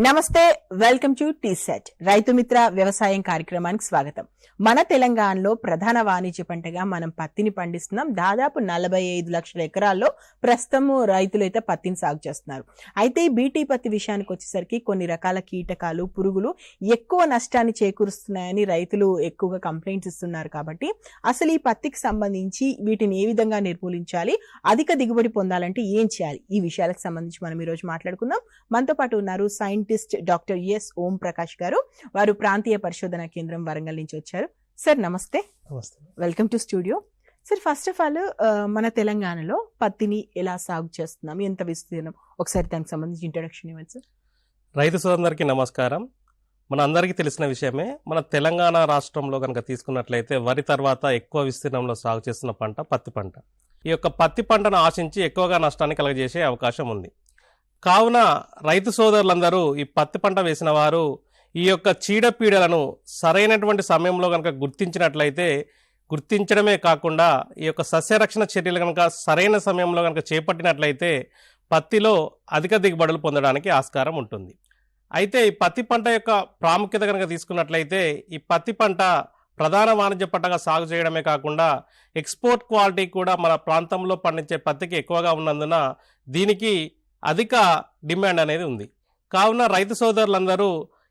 నమస్తే, welcome to tea set Rythu Mitra వ్యవసాయం కార్యక్రమానికి స్వాగతం. మన తెలంగాణలో ప్రధాన వాణిజ్య పంటగా మనం పత్తిని పండిస్తున్నాం. దాదాపు 45 లక్షల ఎకరాల్లో ప్రస్తుతం రైతులు అయితే పత్తిని సాగు చేస్తున్నారు. అయితే ఈ బీటీ పత్తి విషయానికి వచ్చేసరికి కొన్ని రకాల కీటకాలు, పురుగులు ఎక్కువ నష్టాన్ని చేకూరుస్తున్నాయని రైతులు ఎక్కువగా కంప్లైంట్స్ ఇస్తున్నారు. కాబట్టి అసలు ఈ పత్తికి సంబంధించి వీటిని ఏ విధంగా నిర్మూలించాలి, అధిక దిగుబడి పొందాలంటే ఏం చేయాలి, ఈ విషయాలకు సంబంధించి మనం ఈరోజు మాట్లాడుకుందాం. మనతో పాటు ఉన్నారు scientist doctor yes Om Prakash గారు. వారు ప్రాంతీయ పరిశోధన కేంద్రం వరంగల్ నుంచి వచ్చారు. సార్ నమస్తే. Welcome to studio. Sir first of all మన తెలంగాణలో పత్తిని ఎలా సాగు చేస్తున్నాం, ఎంత విస్తీర్ణం, ఒకసారి దానికి సంబంధించి ఇంట్రడక్షన్ ఇవ్వండి సార్. రైతు సోదరులందరికీ నమస్కారం. మన అందరికీ తెలిసిన విషయమే, మన తెలంగాణ రాష్ట్రంలో కనుక తీసుకున్నట్లయితే వరి తర్వాత ఎక్కువ విస్తీర్ణంలో సాగు చేస్తున్న పంట పత్తి పంట. ఈ యొక్క పత్తి పంటను ఆశించి ఎక్కువగా నష్టాన్ని కలుగజేసే అవకాశం ఉంది. కావున రైతు సోదరులందరూ ఈ పత్తి పంట వేసిన వారు ఈ యొక్క చీడపీడలను సరైనటువంటి సమయంలో కనుక గుర్తించడమే కాకుండా ఈ యొక్క సస్యరక్షణ చర్యలు కనుక సరైన సమయంలో కనుక చేపట్టినట్లయితే పత్తిలో అధిక దిగుబడులు పొందడానికి ఆస్కారం ఉంటుంది. అయితే ఈ పత్తి పంట యొక్క ప్రాముఖ్యత కనుక తీసుకున్నట్లయితే ఈ పత్తి పంట ప్రధాన వాణిజ్య పంటగా సాగు చేయడమే కాకుండా ఎక్స్పోర్ట్ క్వాలిటీ కూడా మన ప్రాంతంలో పండించే పత్తికి ఎక్కువగా ఉన్నందున దీనికి అధిక డిమాండ్ అనేది ఉంది. కావున రైతు సోదరులందరూ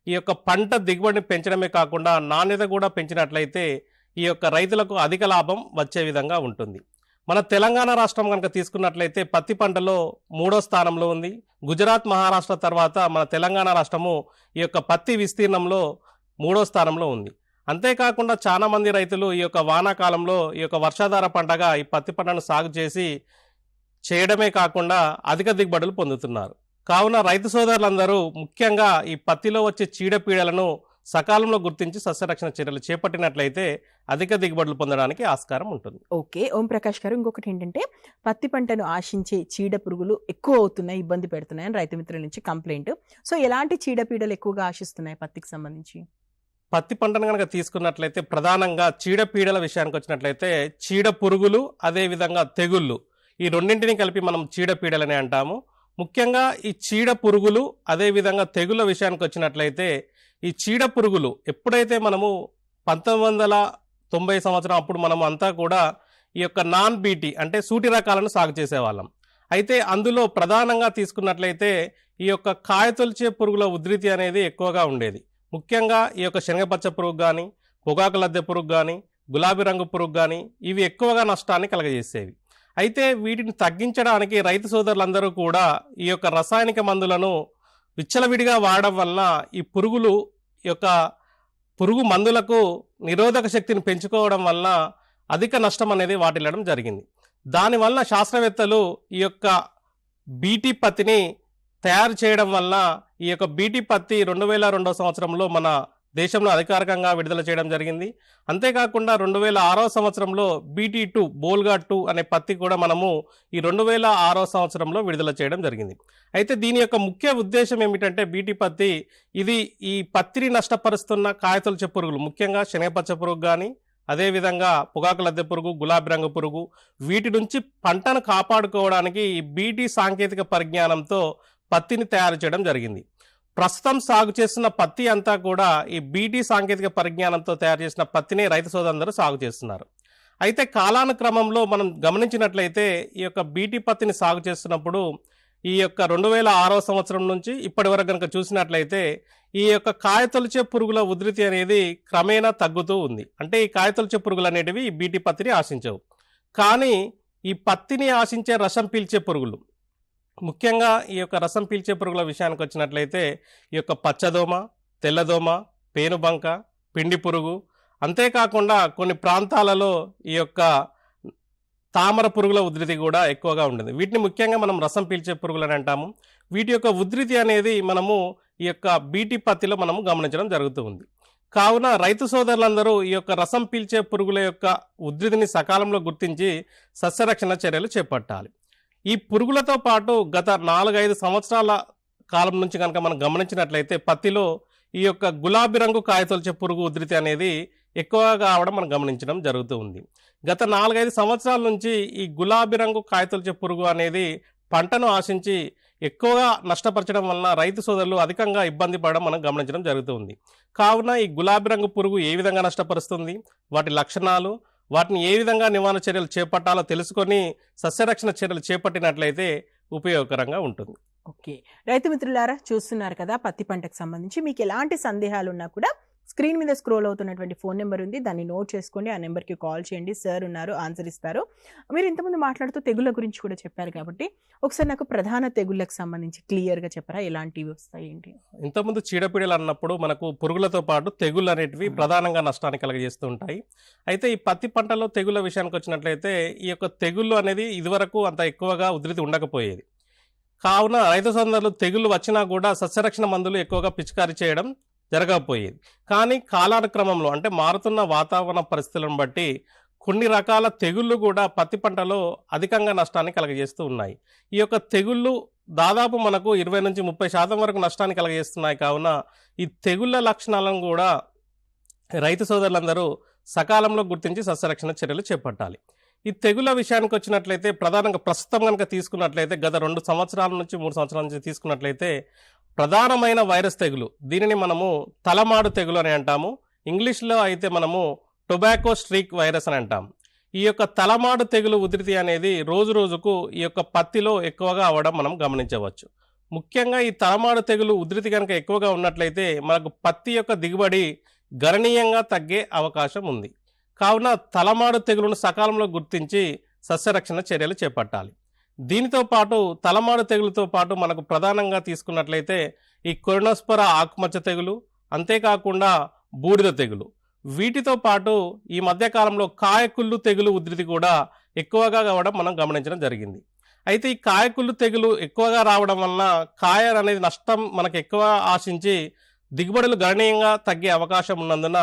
ఈ యొక్క పంట దిగుబడిని పెంచడమే కాకుండా నాణ్యత కూడా పెంచినట్లయితే ఈ యొక్క రైతులకు అధిక లాభం వచ్చే విధంగా ఉంటుంది. మన తెలంగాణ రాష్ట్రం కనుక తీసుకున్నట్లయితే పత్తి పంటలో 3వ స్థానంలో ఉంది. గుజరాత్, మహారాష్ట్ర తర్వాత మన తెలంగాణ రాష్ట్రము ఈ యొక్క పత్తి విస్తీర్ణంలో 3వ స్థానంలో ఉంది. అంతేకాకుండా చాలా మంది రైతులు ఈ యొక్క వానాకాలంలో ఈ యొక్క వర్షాధార పంటగా ఈ పత్తి పంటను సాగు చేయడమే కాకుండా అధిక దిగుబడులు పొందుతున్నారు. కావున రైతు సోదరులందరూ ముఖ్యంగా ఈ పత్తిలో వచ్చే చీడపీడలను సకాలంలో గుర్తించి సస్యరక్షణ చర్యలు చేపట్టినట్లయితే అధిక దిగుబడులు పొందడానికి ఆస్కారం ఉంటుంది. ఓకే ఓం ప్రకాష్ గారు, ఇంకొకటి ఏంటంటే పత్తి పంటను ఆశించే చీడ పురుగులు ఎక్కువ అవుతున్నాయి, ఇబ్బంది పెడుతున్నాయని రైతు మిత్రుల నుంచి కంప్లైంట్. సో ఎలాంటి చీడపీడలు ఎక్కువగా ఆశిస్తున్నాయి పత్తికి సంబంధించి? పత్తి పంటను కనుక తీసుకున్నట్లయితే ప్రధానంగా చీడపీడల విషయానికి వచ్చినట్లయితే చీడ పురుగులు, అదేవిధంగా తెగుళ్ళు, ఈ రెండింటిని కలిపి మనం చీడపీడలని అంటాము. ముఖ్యంగా ఈ చీడ పురుగులు అదేవిధంగా తెగుళ్ళ విషయానికి వచ్చినట్లయితే ఈ చీడ పురుగులు ఎప్పుడైతే మనము 1990 సంవత్సరం అప్పుడు మనం అంతా కూడా ఈ యొక్క నాన్ బీటీ అంటే సూటి రకాలను సాగు చేసేవాళ్ళం. అయితే అందులో ప్రధానంగా తీసుకున్నట్లయితే ఈ యొక్క కాయతొలిచే పురుగుల ఉధృతి అనేది ఎక్కువగా ఉండేది. ముఖ్యంగా ఈ యొక్క శనగపచ్చ పురుగు కానీ, పొగాకు లద్దె పురుగు కానీ, గులాబీ రంగు పురుగు కానీ ఇవి ఎక్కువగా నష్టాన్ని కలగజేసేవి. అయితే వీటిని తగ్గించడానికి రైతు సోదరులందరూ కూడా ఈ యొక్క రసాయనిక మందులను విచ్చలవిడిగా వాడడం వల్ల ఈ పురుగులు యొక్క పురుగు మందులకు నిరోధక శక్తిని పెంచుకోవడం వల్ల అధిక నష్టం అనేది వాటిల్లడం జరిగింది. దానివల్ల శాస్త్రవేత్తలు ఈ యొక్క బీటీ పత్తిని తయారు చేయడం వల్ల ఈ యొక్క బీటీ పత్తి 2002 సంవత్సరంలో మన దేశంలో అధికారికంగా విడుదల చేయడం జరిగింది. అంతేకాకుండా 2006 సంవత్సరంలో BT2 బోల్గా 2 అనే పత్తి కూడా మనము ఈ 2006 సంవత్సరంలో విడుదల చేయడం జరిగింది. అయితే దీని యొక్క ముఖ్య ఉద్దేశం ఏమిటంటే బీటీ పత్తి ఇది ఈ పత్తిని నష్టపరుస్తున్న కాయతొలిచే పురుగులు, ముఖ్యంగా శనగపచ్చ పురుగు కానీ, అదేవిధంగా పొగాకు లద్దె పురుగు, గులాబీ రంగు పురుగు, వీటి నుంచి పంటను కాపాడుకోవడానికి ఈ బీటీ సాంకేతిక పరిజ్ఞానంతో పత్తిని తయారు చేయడం జరిగింది. ప్రస్తుతం సాగు చేస్తున్న పత్తి అంతా కూడా ఈ బీటీ సాంకేతిక పరిజ్ఞానంతో తయారు చేసిన పత్తిని రైతు సోదరులందరూ సాగు చేస్తున్నారు. అయితే కాలానుక్రమంలో మనం గమనించినట్లయితే ఈ యొక్క బీటీ పత్తిని సాగు చేస్తున్నప్పుడు ఈ యొక్క 2006 సంవత్సరం నుంచి ఇప్పటి వరకు కనుక చూసినట్లయితే ఈ యొక్క కాయతొలిచే పురుగుల ఉధృతి అనేది క్రమేణా తగ్గుతూ ఉంది. అంటే ఈ కాయతొలిచే పురుగులు అనేటివి ఈ బీటీ పత్తిని ఆశించవు. కానీ ఈ పత్తిని ఆశించే రసం పీల్చే పురుగులు, ముఖ్యంగా ఈ యొక్క రసం పీల్చే పురుగుల విషయానికి వచ్చినట్లయితే ఈ యొక్క పచ్చదోమ, తెల్లదోమ, పేనుబంక, పిండి పురుగు, అంతేకాకుండా కొన్ని ప్రాంతాలలో ఈ యొక్క తామర పురుగుల ఉధృతి కూడా ఎక్కువగా ఉంటుంది. వీటిని ముఖ్యంగా మనం రసం పీల్చే పురుగులని అంటాము. వీటి యొక్క ఉధృతి అనేది మనము ఈ యొక్క బీటీ పత్తిలో మనము గమనించడం జరుగుతూ ఉంది. కావున రైతు సోదరులందరూ ఈ యొక్క రసం పీల్చే పురుగుల యొక్క ఉధృతిని సకాలంలో గుర్తించి సస్యరక్షణ చర్యలు చేపట్టాలి. ఈ పురుగులతో పాటు గత 4-5 సంవత్సరాల కాలం నుంచి కనుక మనం గమనించినట్లయితే పత్తిలో ఈ యొక్క గులాబీ రంగు కాయతొలిచే పురుగు ఉధృతి అనేది ఎక్కువగా కావడం మనం గమనించడం జరుగుతూ ఉంది. గత 4-5 సంవత్సరాల నుంచి ఈ గులాబీ రంగు కాయతొలిచే పురుగు అనేది పంటను ఆశించి ఎక్కువగా నష్టపరచడం వలన రైతు సోదరులు అధికంగా ఇబ్బంది పడడం మనం గమనించడం జరుగుతుంది. కావున ఈ గులాబీ రంగు పురుగు ఏ విధంగా నష్టపరుస్తుంది, వాటి లక్షణాలు, వాటిని ఏ విధంగా నివారణ చర్యలు చేపట్టాలో తెలుసుకొని సస్యరక్షణ చర్యలు చేపట్టినట్లయితే ఉపయోగకరంగా ఉంటుంది. ఓకే, రైతు మిత్రులారా చూస్తున్నారు కదా, పత్తి పంటకు సంబంధించి మీకు ఎలాంటి సందేహాలు ఉన్నా కూడా స్క్రీన్ మీద స్క్రోల్ అవుతున్నటువంటి ఫోన్ నెంబర్ ఉంది, దాన్ని నోట్ చేసుకోండి. ఆ నెంబర్కి కాల్ చేయండి, సార్ ఉన్నారు, ఆన్సర్ ఇస్తారు. మీరు ఇంతకుముందు మాట్లాడుతూ తెగుళ్ళ గురించి కూడా చెప్పారు కాబట్టి ఒకసారి నాకు ప్రధాన తెగుళ్ళకు సంబంధించి క్లియర్గా చెప్పరా, ఎలాంటివి వస్తాయి ఏంటి? ఇంతకుముందు చీడపీడలు అన్నప్పుడు మనకు పురుగులతో పాటు తెగుళ్ళు అనేటివి ప్రధానంగా నష్టాన్ని కలగజేస్తూ ఉంటాయి. అయితే ఈ పత్తి పంటలో తెగుళ్ళ విషయానికి వచ్చినట్లయితే ఈ యొక్క తెగుళ్ళు అనేది ఇదివరకు అంత ఎక్కువగా ఉధృతి ఉండకపోయేది. కావున రైతు సోదరులు తెగుళ్ళు వచ్చినా కూడా సస్యరక్షణ మందులు ఎక్కువగా పిచికారీ చేయడం జరగకపోయేది. కానీ కాలానుక్రమంలో అంటే మారుతున్న వాతావరణ పరిస్థితులను బట్టి కొన్ని రకాల తెగుళ్ళు కూడా పత్తి పంటలో అధికంగా నష్టాన్ని కలగజేస్తూ ఉన్నాయి. ఈ యొక్క తెగుళ్ళు దాదాపు మనకు 20-30% వరకు నష్టాన్ని కలగజేస్తున్నాయి. కావున ఈ తెగుళ్ళ లక్షణాలను కూడా రైతు సోదరులందరూ సకాలంలో గుర్తించి సస్యరక్షణ చర్యలు చేపట్టాలి. ఈ తెగుళ్ళ విషయానికి వచ్చినట్లయితే ప్రధానంగా ప్రస్తుతం కనుక తీసుకున్నట్లయితే గత 2 సంవత్సరాల నుంచి 3 సంవత్సరాల నుంచి తీసుకున్నట్లయితే ప్రధానమైన వైరస్ తెగులు, దీనిని మనము తలమాడు తెగులు అని అంటాము. ఇంగ్లీష్లో అయితే మనము టొబాకో స్ట్రీక్ వైరస్ అని అంటాం. ఈ యొక్క తలమాడు తెగులు ఉధృతి అనేది రోజు రోజుకు ఈ యొక్క పత్తిలో ఎక్కువగా అవ్వడం మనం గమనించవచ్చు. ముఖ్యంగా ఈ తలమాడు తెగులు ఉధృతి కనుక ఎక్కువగా ఉన్నట్లయితే మనకు పత్తి యొక్క దిగుబడి గణనీయంగా తగ్గే అవకాశం ఉంది. కావున తలమాడు తెగులును సకాలంలో గుర్తించి సస్యరక్షణ చర్యలు చేపట్టాలి. దీనితో పాటు తలమాడు తెగులుతో పాటు మనకు ప్రధానంగా తీసుకున్నట్లయితే ఈ కొరినోస్పర ఆకుమచ్చ తెగులు, అంతేకాకుండా బూడిద తెగులు, వీటితో పాటు ఈ మధ్యకాలంలో కాయకుళ్ళు తెగులు ఉధృతి కూడా ఎక్కువగా కావడం మనం గమనించడం జరిగింది. అయితే ఈ కాయకుళ్ళు తెగులు ఎక్కువగా రావడం వలన కాయ అనేది నష్టం మనకు ఎక్కువ ఆశించి దిగుబడులు గణనీయంగా తగ్గే అవకాశం ఉన్నందున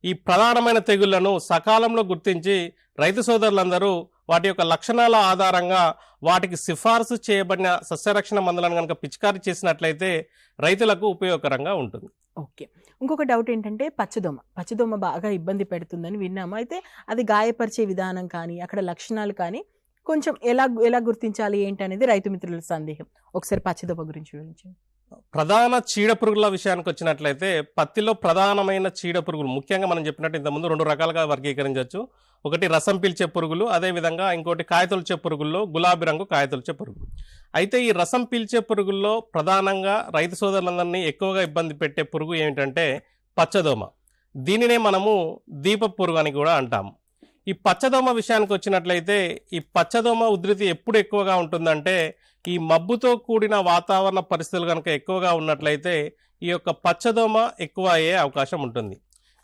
ఈ ప్రధానమైన తెగుళ్లను సకాలంలో గుర్తించి రైతు సోదరులందరూ వాటి యొక్క లక్షణాల ఆధారంగా వాటికి సిఫార్సు చేయబడిన సస్యరక్షణ మందులను కనుక పిచికారీ చేసినట్లయితే రైతులకు ఉపయోగకరంగా ఉంటుంది. ఓకే, ఇంకొక డౌట్ ఏంటంటే పచ్చదోమ బాగా ఇబ్బంది పెడుతుందని విన్నాము. అయితే అది గాయపరిచే విధానం కానీ అక్కడ లక్షణాలు కానీ కొంచెం ఎలా గుర్తించాలి ఏంటి అనేది రైతు మిత్రుల సందేహం. ఒకసారి పచ్చదోమ గురించి వివరించండి. ప్రధాన చీడ పురుగుల విషయానికి వచ్చినట్లయితే పత్తిలో ప్రధానమైన చీడ పురుగులు ముఖ్యంగా మనం చెప్పినట్టు ఇంతకుముందు 2 రకాలుగా వర్గీకరించవచ్చు. ఒకటి రసం పీల్చే పురుగులు, అదేవిధంగా ఇంకోటి కాయతొలిచే పురుగుల్లో గులాబీ రంగు కాయతొలిచే పురుగులు. అయితే ఈ రసం పీల్చే పురుగుల్లో ప్రధానంగా రైతు సోదరులందరినీ ఎక్కువగా ఇబ్బంది పెట్టే పురుగు ఏమిటంటే పచ్చదోమ. దీనినే మనము దీప పురుగు అని కూడా అంటాము. ఈ పచ్చదోమ విషయానికి వచ్చినట్లయితే ఈ పచ్చదోమ ఉధృతి ఎప్పుడు ఎక్కువగా ఉంటుందంటే ఈ మబ్బుతో కూడిన వాతావరణ పరిస్థితులు కనుక ఎక్కువగా ఉన్నట్లయితే ఈ యొక్క పచ్చదోమ ఎక్కువ అయ్యే అవకాశం ఉంటుంది.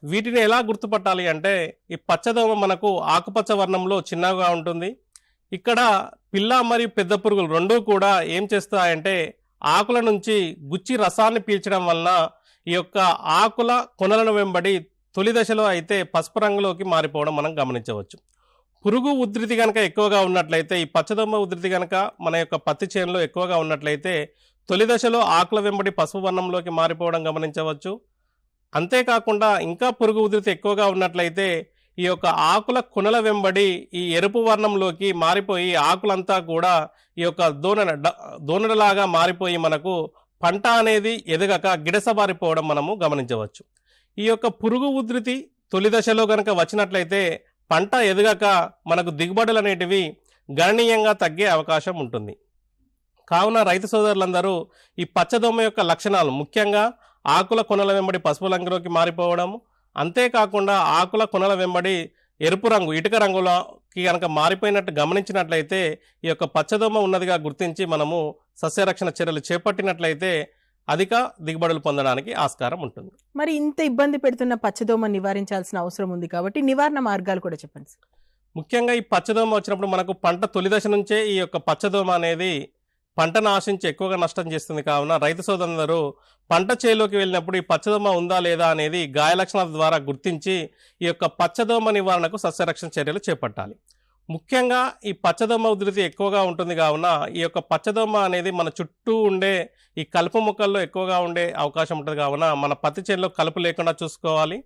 వీటిని ఎలా గుర్తుపట్టాలి అంటే ఈ పచ్చదోమ మనకు ఆకుపచ్చ వర్ణంలో చిన్నగా ఉంటుంది. ఇక్కడ పిల్ల మరియు పెద్ద పురుగులు రెండూ కూడా ఏం చేస్తాయంటే ఆకుల నుంచి గుచ్చి రసాన్ని పీల్చడం వలన ఈ యొక్క ఆకుల కొనలను వెంబడి తొలి దశలో అయితే పసుపు రంగులోకి మారిపోవడం మనం గమనించవచ్చు. పురుగు ఉధృతి కనుక ఎక్కువగా ఉన్నట్లయితే ఈ పచ్చదోమ ఉధృతి కనుక మన యొక్క పత్తి చేనులో ఎక్కువగా ఉన్నట్లయితే తొలి దశలో ఆకుల వెంబడి పసుపు వర్ణంలోకి మారిపోవడం గమనించవచ్చు. అంతేకాకుండా ఇంకా పురుగు ఉధృతి ఎక్కువగా ఉన్నట్లయితే ఈ యొక్క ఆకుల కొనల వెంబడి ఈ ఎరుపు వర్ణంలోకి మారిపోయి ఆకులంతా కూడా ఈ యొక్క దోనడలాగా మారిపోయి మనకు పంట అనేది ఎదగక గిడసబారిపోవడం మనము గమనించవచ్చు. ఈ యొక్క పురుగు ఉధృతి తొలి దశలో కనుక వచ్చినట్లయితే పంట ఎదగక మనకు దిగుబడులు అనేటివి గణనీయంగా తగ్గే అవకాశం ఉంటుంది. కావున రైతు సోదరులందరూ ఈ పచ్చదోమ యొక్క లక్షణాలు ముఖ్యంగా ఆకుల కొనల వెంబడి పసుపు రంగులోకి మారిపోవడము, అంతేకాకుండా ఆకుల కొనల వెంబడి ఎరుపు రంగు ఇటుక రంగులోకి కనుక మారిపోయినట్టు గమనించినట్లయితే ఈ యొక్క పచ్చదోమ ఉన్నదిగా గుర్తించి మనము సస్యరక్షణ చర్యలు చేపట్టినట్లయితే అధిక దిగుబడులు పొందడానికి ఆస్కారం ఉంటుంది. మరి ఇంత ఇబ్బంది పెడుతున్న పచ్చదోమ నివారించాల్సిన అవసరం ఉంది కాబట్టి నివారణ మార్గాలు కూడా చెప్పండి. ముఖ్యంగా ఈ పచ్చదోమ వచ్చినప్పుడు మనకు పంట తొలి దశ నుంచే ఈ యొక్క పచ్చదోమ అనేది పంటను ఆశించి ఎక్కువగా నష్టం చేస్తుంది. కావున రైతు సోదరులందరూ పంట చేలోకి వెళ్ళినప్పుడు ఈ పచ్చదోమ ఉందా లేదా అనేది గాయ లక్షణాల ద్వారా గుర్తించి ఈ యొక్క పచ్చదోమ నివారణకు సస్యరక్షణ చర్యలు చేపట్టాలి. ముఖ్యంగా ఈ పచ్చదోమ ఉధృతి ఎక్కువగా ఉంటుంది కావున ఈ యొక్క పచ్చదోమ అనేది మన చుట్టూ ఉండే ఈ కలుపు మొక్కల్లో ఎక్కువగా ఉండే అవకాశం ఉంటుంది. కావున మన పత్తి చేనులో కలుపు లేకుండా చూసుకోవాలి.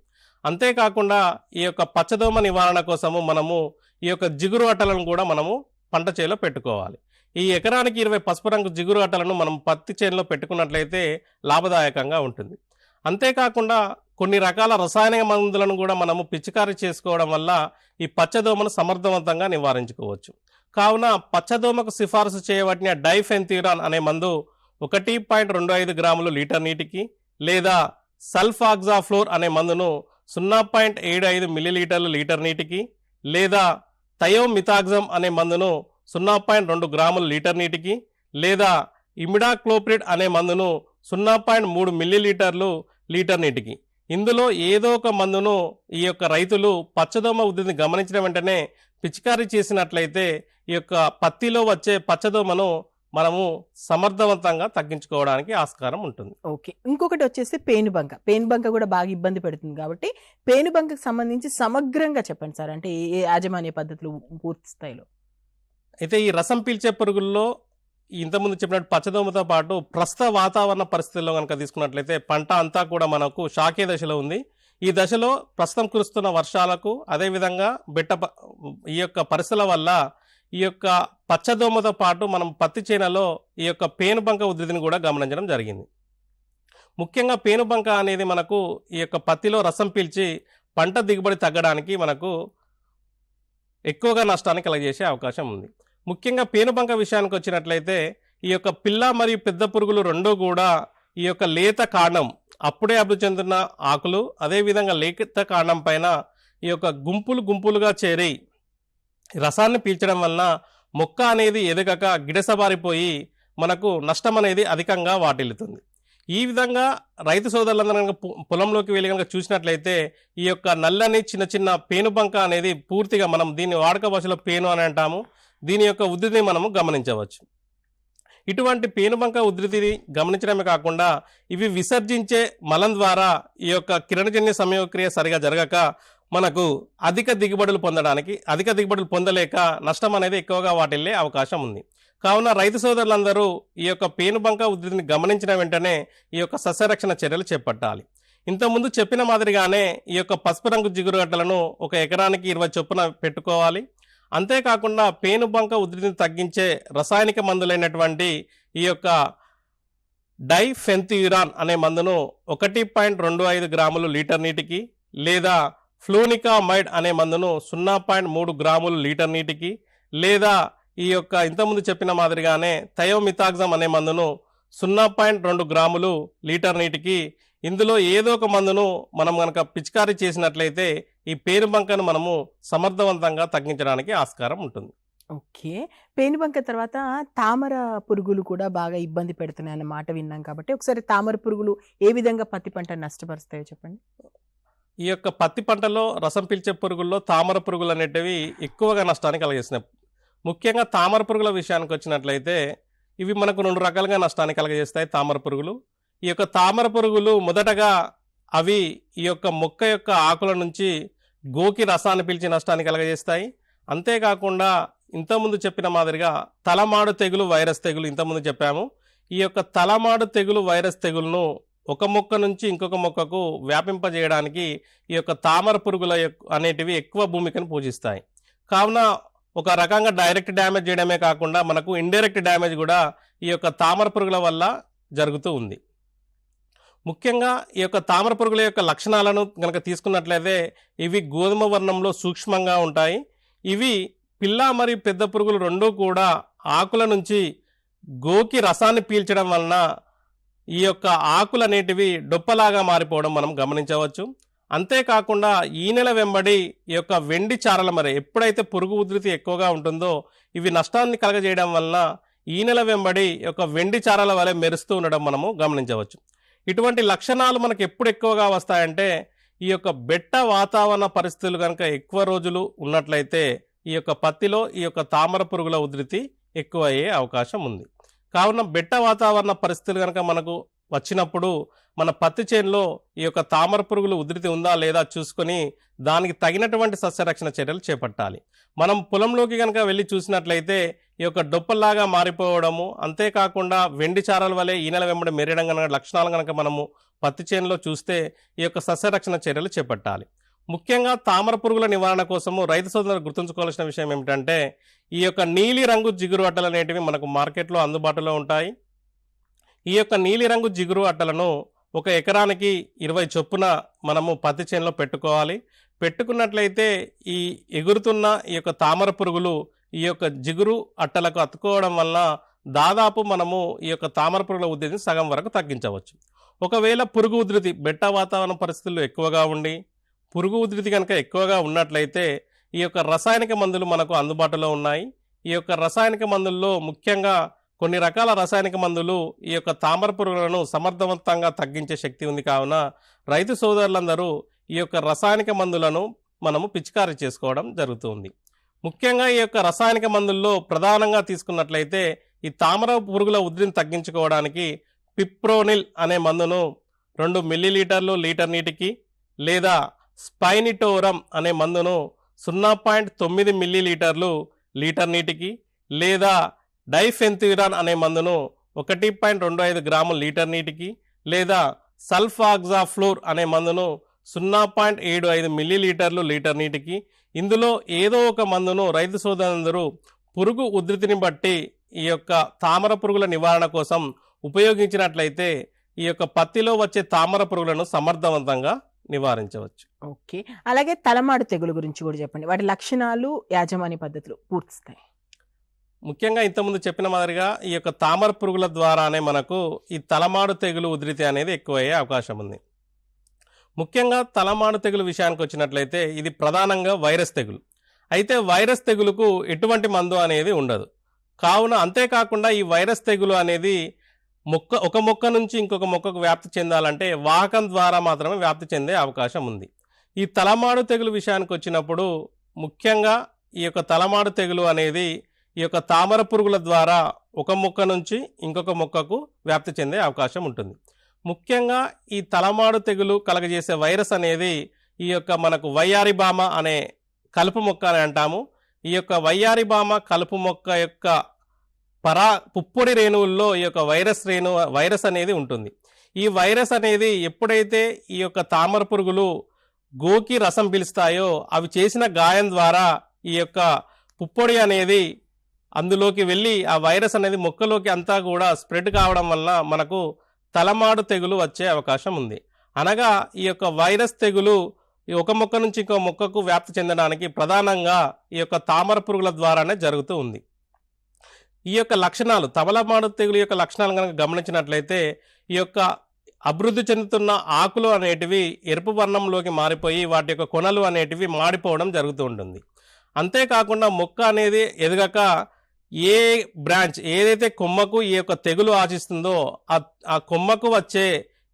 అంతేకాకుండా ఈ యొక్క పచ్చదోమ నివారణ కోసము మనము ఈ యొక్క జిగురు అట్టలను కూడా మనము పంట చేలో పెట్టుకోవాలి. ఈ ఎకరానికి 20 పసుపు రంగు జిగురు అట్టలను మనం పత్తి చేనులో పెట్టుకున్నట్లయితే లాభదాయకంగా ఉంటుంది. అంతేకాకుండా కొన్ని రకాల రసాయనిక మందులను కూడా మనము పిచికారీ చేసుకోవడం వల్ల ఈ పచ్చదోమను సమర్థవంతంగా నివారించుకోవచ్చు. కావున పచ్చదోమకు సిఫారసు చేయబడిన డైఫెన్థ్యూరాన్ అనే మందు 1.25 గ్రాములు లీటర్ నీటికి, లేదా సల్ఫాక్సాఫ్లోర్ అనే మందును 0.75 మిల్లీలీటర్లు లీటర్ నీటికి, లేదా థయోమిథాక్సమ్ అనే మందును 0.2 గ్రాములు లీటర్ నీటికి, లేదా ఇమిడాక్లోప్రిడ్ అనే మందును 0.3 మిల్లీలీటర్లు లీటర్ నీటికి, ఇందులో ఏదో ఒక మందును ఈ యొక్క రైతులు పచ్చదోమ ఉధృతిని గమనించిన వెంటనే పిచికారీ చేసినట్లయితే ఈ యొక్క పత్తిలో వచ్చే పచ్చదోమను మనము సమర్థవంతంగా తగ్గించుకోవడానికి ఆస్కారం ఉంటుంది. ఓకే, ఇంకొకటి వచ్చేసి పేనుబంక కూడా బాగా ఇబ్బంది పెడుతుంది కాబట్టి పేనుబంకకు సంబంధించి సమగ్రంగా చెప్పండి సార్. అంటే ఏ యాజమాన్య పద్ధతులు పూర్తి స్థాయిలో? అయితే ఈ రసం పీల్చే పురుగుల్లో ఇంతకుముందు చెప్పినట్టు పచ్చదోమతో పాటు ప్రస్తుత వాతావరణ పరిస్థితుల్లో కనుక తీసుకున్నట్లయితే పంట అంతా కూడా మనకు శాఖీయ దశలో ఉంది. ఈ దశలో ప్రస్తుతం కురుస్తున్న వర్షాలకు, అదేవిధంగా ఈ యొక్క పరిస్థితుల వల్ల ఈ యొక్క పచ్చదోమతో పాటు మనం పత్తి చేనులో ఈ యొక్క పేనుబంక ఉధృతిని కూడా గమనించడం జరిగింది. ముఖ్యంగా పేనుబంక అనేది మనకు ఈ యొక్క పత్తిలో రసం పీల్చి పంట దిగుబడి తగ్గడానికి మనకు ఎక్కువగా నష్టాన్ని కలగజేసే అవకాశం ఉంది. ముఖ్యంగా పేనుబంక విషయానికి వచ్చినట్లయితే ఈ యొక్క పిల్ల మరియు పెద్ద పురుగులు రెండూ కూడా ఈ యొక్క లేత కాండం, అప్పుడే అభివృద్ధి చెందుతున్న ఆకులు, అదేవిధంగా లేత కాండం పైన ఈ యొక్క గుంపులుగా చేరి రసాన్ని పీల్చడం వలన మొక్క అనేది ఎదగక గిడసబారిపోయి మనకు నష్టం అనేది అధికంగా వాటిల్లుతుంది. ఈ విధంగా రైతు సోదరులందరూ కనుక పొలంలోకి వెళ్ళి కనుక చూసినట్లయితే ఈ యొక్క నల్లని చిన్న పేనుబంక అనేది పూర్తిగా, మనం దీన్ని వాడుక భాషలో పేను అని అంటాము, దీని యొక్క ఉధృతిని మనము గమనించవచ్చు. ఇటువంటి పేనుబంక ఉధృతిని గమనించడమే కాకుండా ఇవి విసర్జించే మలం ద్వారా ఈ యొక్క కిరణజన్య సంయోగక్రియ సరిగా జరగక మనకు అధిక దిగుబడులు పొందలేక నష్టం అనేది ఎక్కువగా వాటిల్లే అవకాశం ఉంది. కావున రైతు సోదరులందరూ ఈ యొక్క పేనుబంక ఉధృతిని గమనించిన వెంటనే ఈ యొక్క సస్యరక్షణ చర్యలు చేపట్టాలి. ఇంతకుముందు చెప్పిన మాదిరిగానే ఈ యొక్క పసుపు రంగు జిగురు గడ్డలను ఒక ఎకరానికి 20 చొప్పున పెట్టుకోవాలి. అంతేకాకుండా పేనుబంక ఉధృతిని తగ్గించే రసాయనిక మందులైనటువంటి ఈ యొక్క డైఫెన్థ్యూరాన్ అనే మందును 1.25 గ్రాములు లీటర్ నీటికి, లేదా ఫ్లూనికామైడ్ అనే మందును 0.3 గ్రాములు లీటర్ నీటికి, లేదా ఈ యొక్క ఇంతకుముందు చెప్పిన మాదిరిగానే థయోమిథాక్సమ్ అనే మందును 0.2 గ్రాములు లీటర్ నీటికి, ఇందులో ఏదో ఒక మందును మనం కనుక పిచికారీ చేసినట్లయితే ఈ పేనుబంకను మనము సమర్థవంతంగా తగ్గించడానికి ఆస్కారం ఉంటుంది. ఓకే, పేనుబంక తర్వాత తామర పురుగులు కూడా బాగా ఇబ్బంది పెడుతున్నాయి అన్న మాట విన్నాం కాబట్టి ఒకసారి తామర పురుగులు ఏ విధంగా పత్తి పంట నష్టపరుస్తాయో చెప్పండి. ఈ యొక్క పత్తి పంటలో రసం పీల్చే పురుగుల్లో తామర పురుగులు అనేటివి ఎక్కువగా నష్టాన్ని కలిగిస్తున్నాయి. ముఖ్యంగా తామర పురుగుల విషయానికి వచ్చినట్లయితే ఇవి మనకు 2 రకాలుగా నష్టాన్ని కలగజేస్తాయి తామర పురుగులు. ఈ యొక్క తామర పురుగులు మొదటగా అవి ఈ యొక్క మొక్క యొక్క ఆకుల నుంచి గోకి రసాన్ని పీల్చి నష్టాన్ని కలగజేస్తాయి. అంతేకాకుండా ఇంతకుముందు చెప్పిన మాదిరిగా తలమాడు తెగులు, వైరస్ తెగులు ఇంతకుముందు చెప్పాము. ఈ యొక్క తలమాడు తెగులు, వైరస్ తెగులును ఒక మొక్క నుంచి ఇంకొక మొక్కకు వ్యాపింపజేయడానికి ఈ యొక్క తామర పురుగుల అనేటివి ఎక్కువ భూమికను పూజిస్తాయి. కావున ఒక రకంగా డైరెక్ట్ డ్యామేజ్ చేయడమే కాకుండా మనకు ఇండైరెక్ట్ డ్యామేజ్ కూడా ఈ యొక్క తామర పురుగుల వల్ల జరుగుతూ ఉంది. ముఖ్యంగా ఈ యొక్క తామర పురుగుల యొక్క లక్షణాలను కనుక తీసుకున్నట్లయితే ఇవి గోధుమ వర్ణంలో సూక్ష్మంగా ఉంటాయి. ఇవి పిల్ల మరియు పెద్ద పురుగులు రెండూ కూడా ఆకుల నుంచి గోకి రసాన్ని పీల్చడం వలన ఈ యొక్క ఆకులు అనేటివి డొప్పలాగా మారిపోవడం మనం గమనించవచ్చు. అంతేకాకుండా ఈ నెల వెంబడి ఈ యొక్క వెండి చారల మరి ఎప్పుడైతే పురుగు ఉధృతి ఎక్కువగా ఉంటుందో ఇవి నష్టాన్ని కలగజేయడం వలన ఈ నెల వెంబడి ఈ యొక్క వెండి చారల వలె మెరుస్తూ ఉండడం మనము గమనించవచ్చు. ఇటువంటి లక్షణాలు మనకు ఎప్పుడు ఎక్కువగా వస్తాయంటే ఈ యొక్క బెట్ట వాతావరణ పరిస్థితులు కనుక ఎక్కువ రోజులు ఉన్నట్లయితే ఈ యొక్క పత్తిలో ఈ యొక్క తామర పురుగుల ఉధృతి ఎక్కువ అయ్యే అవకాశం ఉంది. కావున బెట్ట వాతావరణ పరిస్థితులు కనుక మనకు వచ్చినప్పుడు మన పత్తి చేనులో ఈ యొక్క తామర పురుగులు ఉధృతి ఉందా లేదా చూసుకొని దానికి తగినటువంటి సస్యరక్షణ చర్యలు చేపట్టాలి. మనం పొలంలోకి కనుక వెళ్ళి చూసినట్లయితే ఈ యొక్క డొప్పల్లాగా మారిపోవడము, అంతేకాకుండా వెండి చారల వలె ఈ నెల వెంబడి మెరయడం కనుక లక్షణాలు కనుక మనము పత్తి చేనులో చూస్తే ఈ యొక్క సస్యరక్షణ చర్యలు చేపట్టాలి. ముఖ్యంగా తామర పురుగుల నివారణ కోసము రైతు సోదరులు గుర్తుంచుకోవాల్సిన విషయం ఏమిటంటే ఈ యొక్క నీలి రంగు జిగురు అట్టలు అనేటివి మనకు మార్కెట్లో అందుబాటులో ఉంటాయి. ఈ యొక్క నీలిరంగు జిగురు అట్టలను ఒక ఎకరానికి 20 చొప్పున మనము పత్తి చేనులో పెట్టుకోవాలి. పెట్టుకున్నట్లయితే ఈ ఎగురుతున్న ఈ యొక్క తామర పురుగులు ఈ యొక్క జిగురు అట్టలకు అతుక్కోవడం వల్ల దాదాపు మనము ఈ యొక్క తామర పురుగుల ఉధృతిని సగం వరకు తగ్గించవచ్చు. ఒకవేళ పురుగు ఉధృతి బెట్ట వాతావరణ పరిస్థితుల్లో ఎక్కువగా ఉండి పురుగు ఉధృతి కనుక ఎక్కువగా ఉన్నట్లయితే ఈ యొక్క రసాయనిక మందులు మనకు అందుబాటులో ఉన్నాయి. ఈ యొక్క రసాయనిక మందుల్లో ముఖ్యంగా కొన్ని రకాల రసాయనిక మందులు ఈ యొక్క తామర పురుగులను సమర్థవంతంగా తగ్గించే శక్తి ఉంది. కావున రైతు సోదరులందరూ ఈ యొక్క రసాయనిక మందులను మనము పిచికారీ చేసుకోవడం జరుగుతుంది. ముఖ్యంగా ఈ యొక్క రసాయనిక మందుల్లో ప్రధానంగా తీసుకున్నట్లయితే ఈ తామర పురుగుల ఉధృతిని తగ్గించుకోవడానికి పిప్రోనిల్ అనే మందును 2 మిల్లీలీటర్లు లీటర్ నీటికి, లేదా స్పైనిటోరం అనే మందును 0.9 మిల్లీలీటర్లు లీటర్ నీటికి, లేదా డైఫెన్థ్యూరాన్ అనే మందును 1.25 గ్రాములు లీటర్ నీటికి, లేదా సల్ఫాక్సాఫ్లోర్ అనే మందును 0.75 మిల్లీలీటర్లు లీటర్ నీటికి, ఇందులో ఏదో ఒక మందును రైతు సోదరులందరూ పురుగు ఉధృతిని బట్టి ఈ యొక్క తామర పురుగుల నివారణ కోసం ఉపయోగించినట్లయితే ఈ యొక్క పత్తిలో వచ్చే తామర పురుగులను సమర్థవంతంగా నివారించవచ్చు. ఓకే, అలాగే తలమాడు తెగులు గురించి కూడా చెప్పండి. వాటి లక్షణాలు, యాజమాన్య పద్ధతులు పూర్తిస్తాయి. ముఖ్యంగా ఇంతకుముందు చెప్పిన మాదిరిగా ఈ యొక్క తామర పురుగుల ద్వారానే మనకు ఈ తలమాడు తెగులు ఉధృతి అనేది ఎక్కువయ్యే అవకాశం ఉంది. ముఖ్యంగా తలమాడు తెగులు విషయానికి వచ్చినట్లయితే ఇది ప్రధానంగా వైరస్ తెగులు. అయితే వైరస్ తెగులుకు ఎటువంటి మందు అనేది ఉండదు. కావున అంతేకాకుండా ఈ వైరస్ తెగులు అనేది ఒక మొక్క నుంచి ఇంకొక మొక్కకు వ్యాప్తి చెందాలంటే వాహకం ద్వారా మాత్రమే వ్యాప్తి చెందే అవకాశం ఉంది. ఈ తలమాడు తెగులు విషయానికి వచ్చినప్పుడు ముఖ్యంగా ఈ యొక్క తలమాడు తెగులు అనేది ఈ యొక్క తామర పురుగుల ద్వారా ఒక మొక్క నుంచి ఇంకొక మొక్కకు వ్యాప్తి చెందే అవకాశం ఉంటుంది. ముఖ్యంగా ఈ తలమాడు తెగులు కలగజేసే వైరస్ అనేది ఈ యొక్క మనకు వయ్యారిబామ అనే కలుపు మొక్క అని అంటాము. ఈ యొక్క వయ్యారిబామ కలుపు మొక్క యొక్క పుప్పొడి రేణువుల్లో ఈ యొక్క వైరస్ అనేది ఉంటుంది. ఈ వైరస్ అనేది ఎప్పుడైతే ఈ యొక్క తామర పురుగులు గోకి రసం పీలుస్తాయో అవి చేసిన గాయం ద్వారా ఈ యొక్క పుప్పొడి అనేది అందులోకి వెళ్ళి ఆ వైరస్ అనేది మొక్కలోకి అంతా కూడా స్ప్రెడ్ కావడం వల్ల మనకు తలమాడు తెగులు వచ్చే అవకాశం ఉంది. అనగా ఈ యొక్క వైరస్ తెగులు ఒక మొక్క నుంచి ఇంకో మొక్కకు వ్యాప్తి చెందడానికి ప్రధానంగా ఈ యొక్క తామర పురుగుల ద్వారానే జరుగుతూ ఉంది. ఈ యొక్క లక్షణాలు, తలమాడు తెగులు యొక్క లక్షణాలు కనుక గమనించినట్లయితే ఈ యొక్క అభివృద్ధి చెందుతున్న ఆకులు అనేటివి ఎరుపు వర్ణంలోకి మారిపోయి వాటి యొక్క కొనలు అనేటివి మాడిపోవడం జరుగుతూ ఉంటుంది. అంతేకాకుండా మొక్క అనేది ఎదగక ఏ బ్రాంచ్ ఏదైతే కొమ్మకు ఈ యొక్క తెగులు ఆశిస్తుందో ఆ కొమ్మకు వచ్చే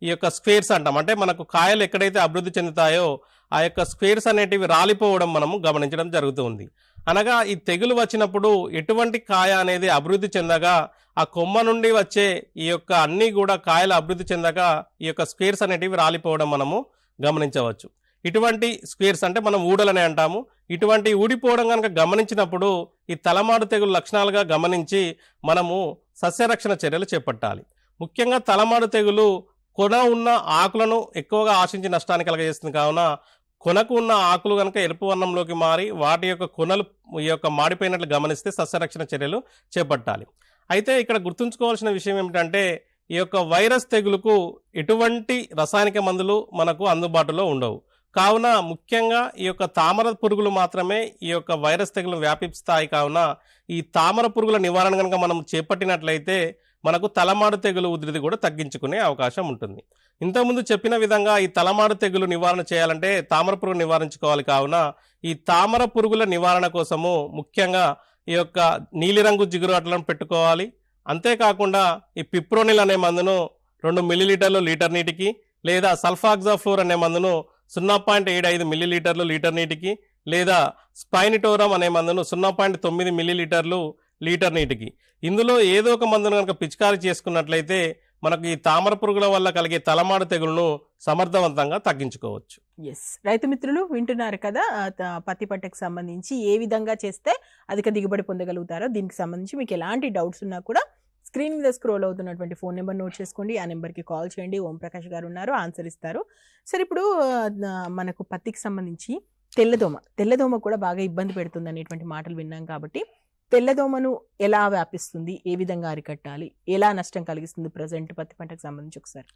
ఈ యొక్క స్క్వేర్స్ అంటాం. అంటే మనకు కాయలు ఎక్కడైతే అభివృద్ధి చెందుతాయో ఆ యొక్క స్క్వేర్స్ అనేటివి రాలిపోవడం మనము గమనించడం జరుగుతుంది. అనగా ఈ తెగులు వచ్చినప్పుడు ఎటువంటి కాయ అనేది అభివృద్ధి చెందగా ఆ కొమ్మ నుండి వచ్చే ఈ యొక్క అన్నీ కూడా కాయలు అభివృద్ధి చెందగా ఈ యొక్క స్క్వేర్స్ అనేటివి రాలిపోవడం మనము గమనించవచ్చు. ఇటువంటి స్క్వేర్స్ అంటే మనం ఊడలని అంటాము. ఇటువంటి ఊడిపోవడం కనుక గమనించినప్పుడు ఈ తలమాడు తెగులు లక్షణాలుగా గమనించి మనము సస్యరక్షణ చర్యలు చేపట్టాలి. ముఖ్యంగా తలమాడు తెగులు కొన ఉన్న ఆకులను ఎక్కువగా ఆశించి నష్టాన్ని కలగజేస్తుంది. కావున కొనకు ఉన్న ఆకులు కనుక ఎరుపు వర్ణంలోకి మారి వాటి యొక్క కొనలు ఈ యొక్క మాడిపోయినట్లు గమనిస్తే సస్యరక్షణ చర్యలు చేపట్టాలి. అయితే ఇక్కడ గుర్తుంచుకోవాల్సిన విషయం ఏమిటంటే ఈ యొక్క వైరస్ తెగులుకు ఎటువంటి రసాయనిక మందులు మనకు అందుబాటులో ఉండవు. కావున ముఖ్యంగా ఈ యొక్క తామర పురుగులు మాత్రమే ఈ యొక్క వైరస్ తెగులు వ్యాపిస్తాయి. కావున ఈ తామర పురుగుల నివారణ కనుక మనం చేపట్టినట్లయితే మనకు తలమాడు తెగులు ఉధృతి కూడా తగ్గించుకునే అవకాశం ఉంటుంది. ఇంతకుముందు చెప్పిన విధంగా ఈ తలమాడు తెగులు నివారణ చేయాలంటే తామర పురుగు నివారించుకోవాలి. కావున ఈ తామర పురుగుల నివారణ కోసము ముఖ్యంగా ఈ యొక్క నీలిరంగు జిగురు అట్టలను పెట్టుకోవాలి. అంతేకాకుండా ఈ పిప్రోనిల్ అనే మందును 2 మిల్లీలీటర్లు లీటర్ నీటికి, లేదా సల్ఫాక్సాఫ్లోర్ అనే మందును 0.75 మిల్లీలీటర్లు లీటర్ నీటికి, లేదా స్పైనిటోరం అనే మందును 0.9 మిల్లీలీటర్లు లీటర్ నీటికి, ఇందులో ఏదో ఒక మందును కనుక పిచికారీ చేసుకున్నట్లయితే మనకు ఈ తామర పురుగుల వల్ల కలిగే తలమాడు తెగులను సమర్థవంతంగా తగ్గించుకోవచ్చు. ఎస్, రైతు మిత్రులు వింటున్నారు కదా, పత్తి పంటకు సంబంధించి ఏ విధంగా చేస్తే అధిక దిగుబడి పొందగలుగుతారో దీనికి సంబంధించి మీకు ఎలాంటి డౌట్స్ ఉన్నా కూడా స్క్రీన్ మీద స్క్రోల్ అవుతున్నటువంటి ఫోన్ నెంబర్ నోట్ చేసుకోండి. ఆ నెంబర్కి కాల్ చేయండి. ఓం ప్రకాష్ గారు ఉన్నారు, ఆన్సర్ ఇస్తారు. సరే, ఇప్పుడు మనకు పత్తికి సంబంధించి తెల్లదోమ కూడా బాగా ఇబ్బంది పెడుతుంది అనేటువంటి మాటలు విన్నాం కాబట్టి తెల్లదోమను ఎలా వ్యాపిస్తుంది, ఏ విధంగా అరికట్టాలి, ఎలా నష్టం కలిగిస్తుంది ప్రజెంట్ పత్తి పంటకు సంబంధించి ఒకసారి?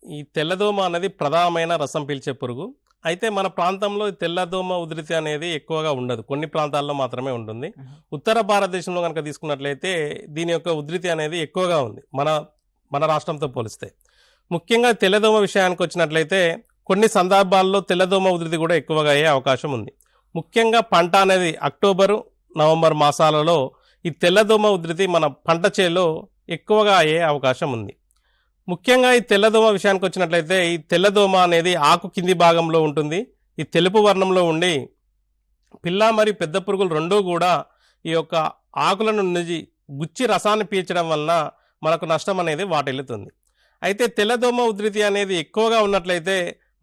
ఈ తెల్లదోమ అనేది ప్రధానమైన రసం పీల్చే పురుగు. అయితే మన ప్రాంతంలో ఈ తెల్లదోమ ఉధృతి అనేది ఎక్కువగా ఉండదు, కొన్ని ప్రాంతాల్లో మాత్రమే ఉంటుంది. ఉత్తర భారతదేశంలో కనుక తీసుకున్నట్లయితే దీని యొక్క ఉధృతి అనేది ఎక్కువగా ఉంది మన రాష్ట్రంతో పోలిస్తే. ముఖ్యంగా తెల్లదోమ విషయానికి వచ్చినట్లయితే కొన్ని సందర్భాల్లో తెల్లదోమ ఉధృతి కూడా ఎక్కువగా అయ్యే అవకాశం ఉంది. ముఖ్యంగా పంట అనేది అక్టోబరు నవంబర్ మాసాలలో ఈ తెల్లదోమ ఉధృతి మన పంట చేలో ఎక్కువగా అయ్యే అవకాశం ఉంది. ముఖ్యంగా ఈ తెల్లదోమ విషయానికి వచ్చినట్లయితే ఈ తెల్లదోమ అనేది ఆకు కింది భాగంలో ఉంటుంది. ఈ తెలుపు వర్ణంలో ఉండి పిల్ల మరియు పెద్ద పురుగులు రెండూ కూడా ఈ యొక్క ఆకుల నుండి గుచ్చి రసాన్ని పీల్చడం వలన మనకు నష్టం అనేది వాటిల్లుతుంది. అయితే తెల్లదోమ ఉధృతి అనేది ఎక్కువగా ఉన్నట్లయితే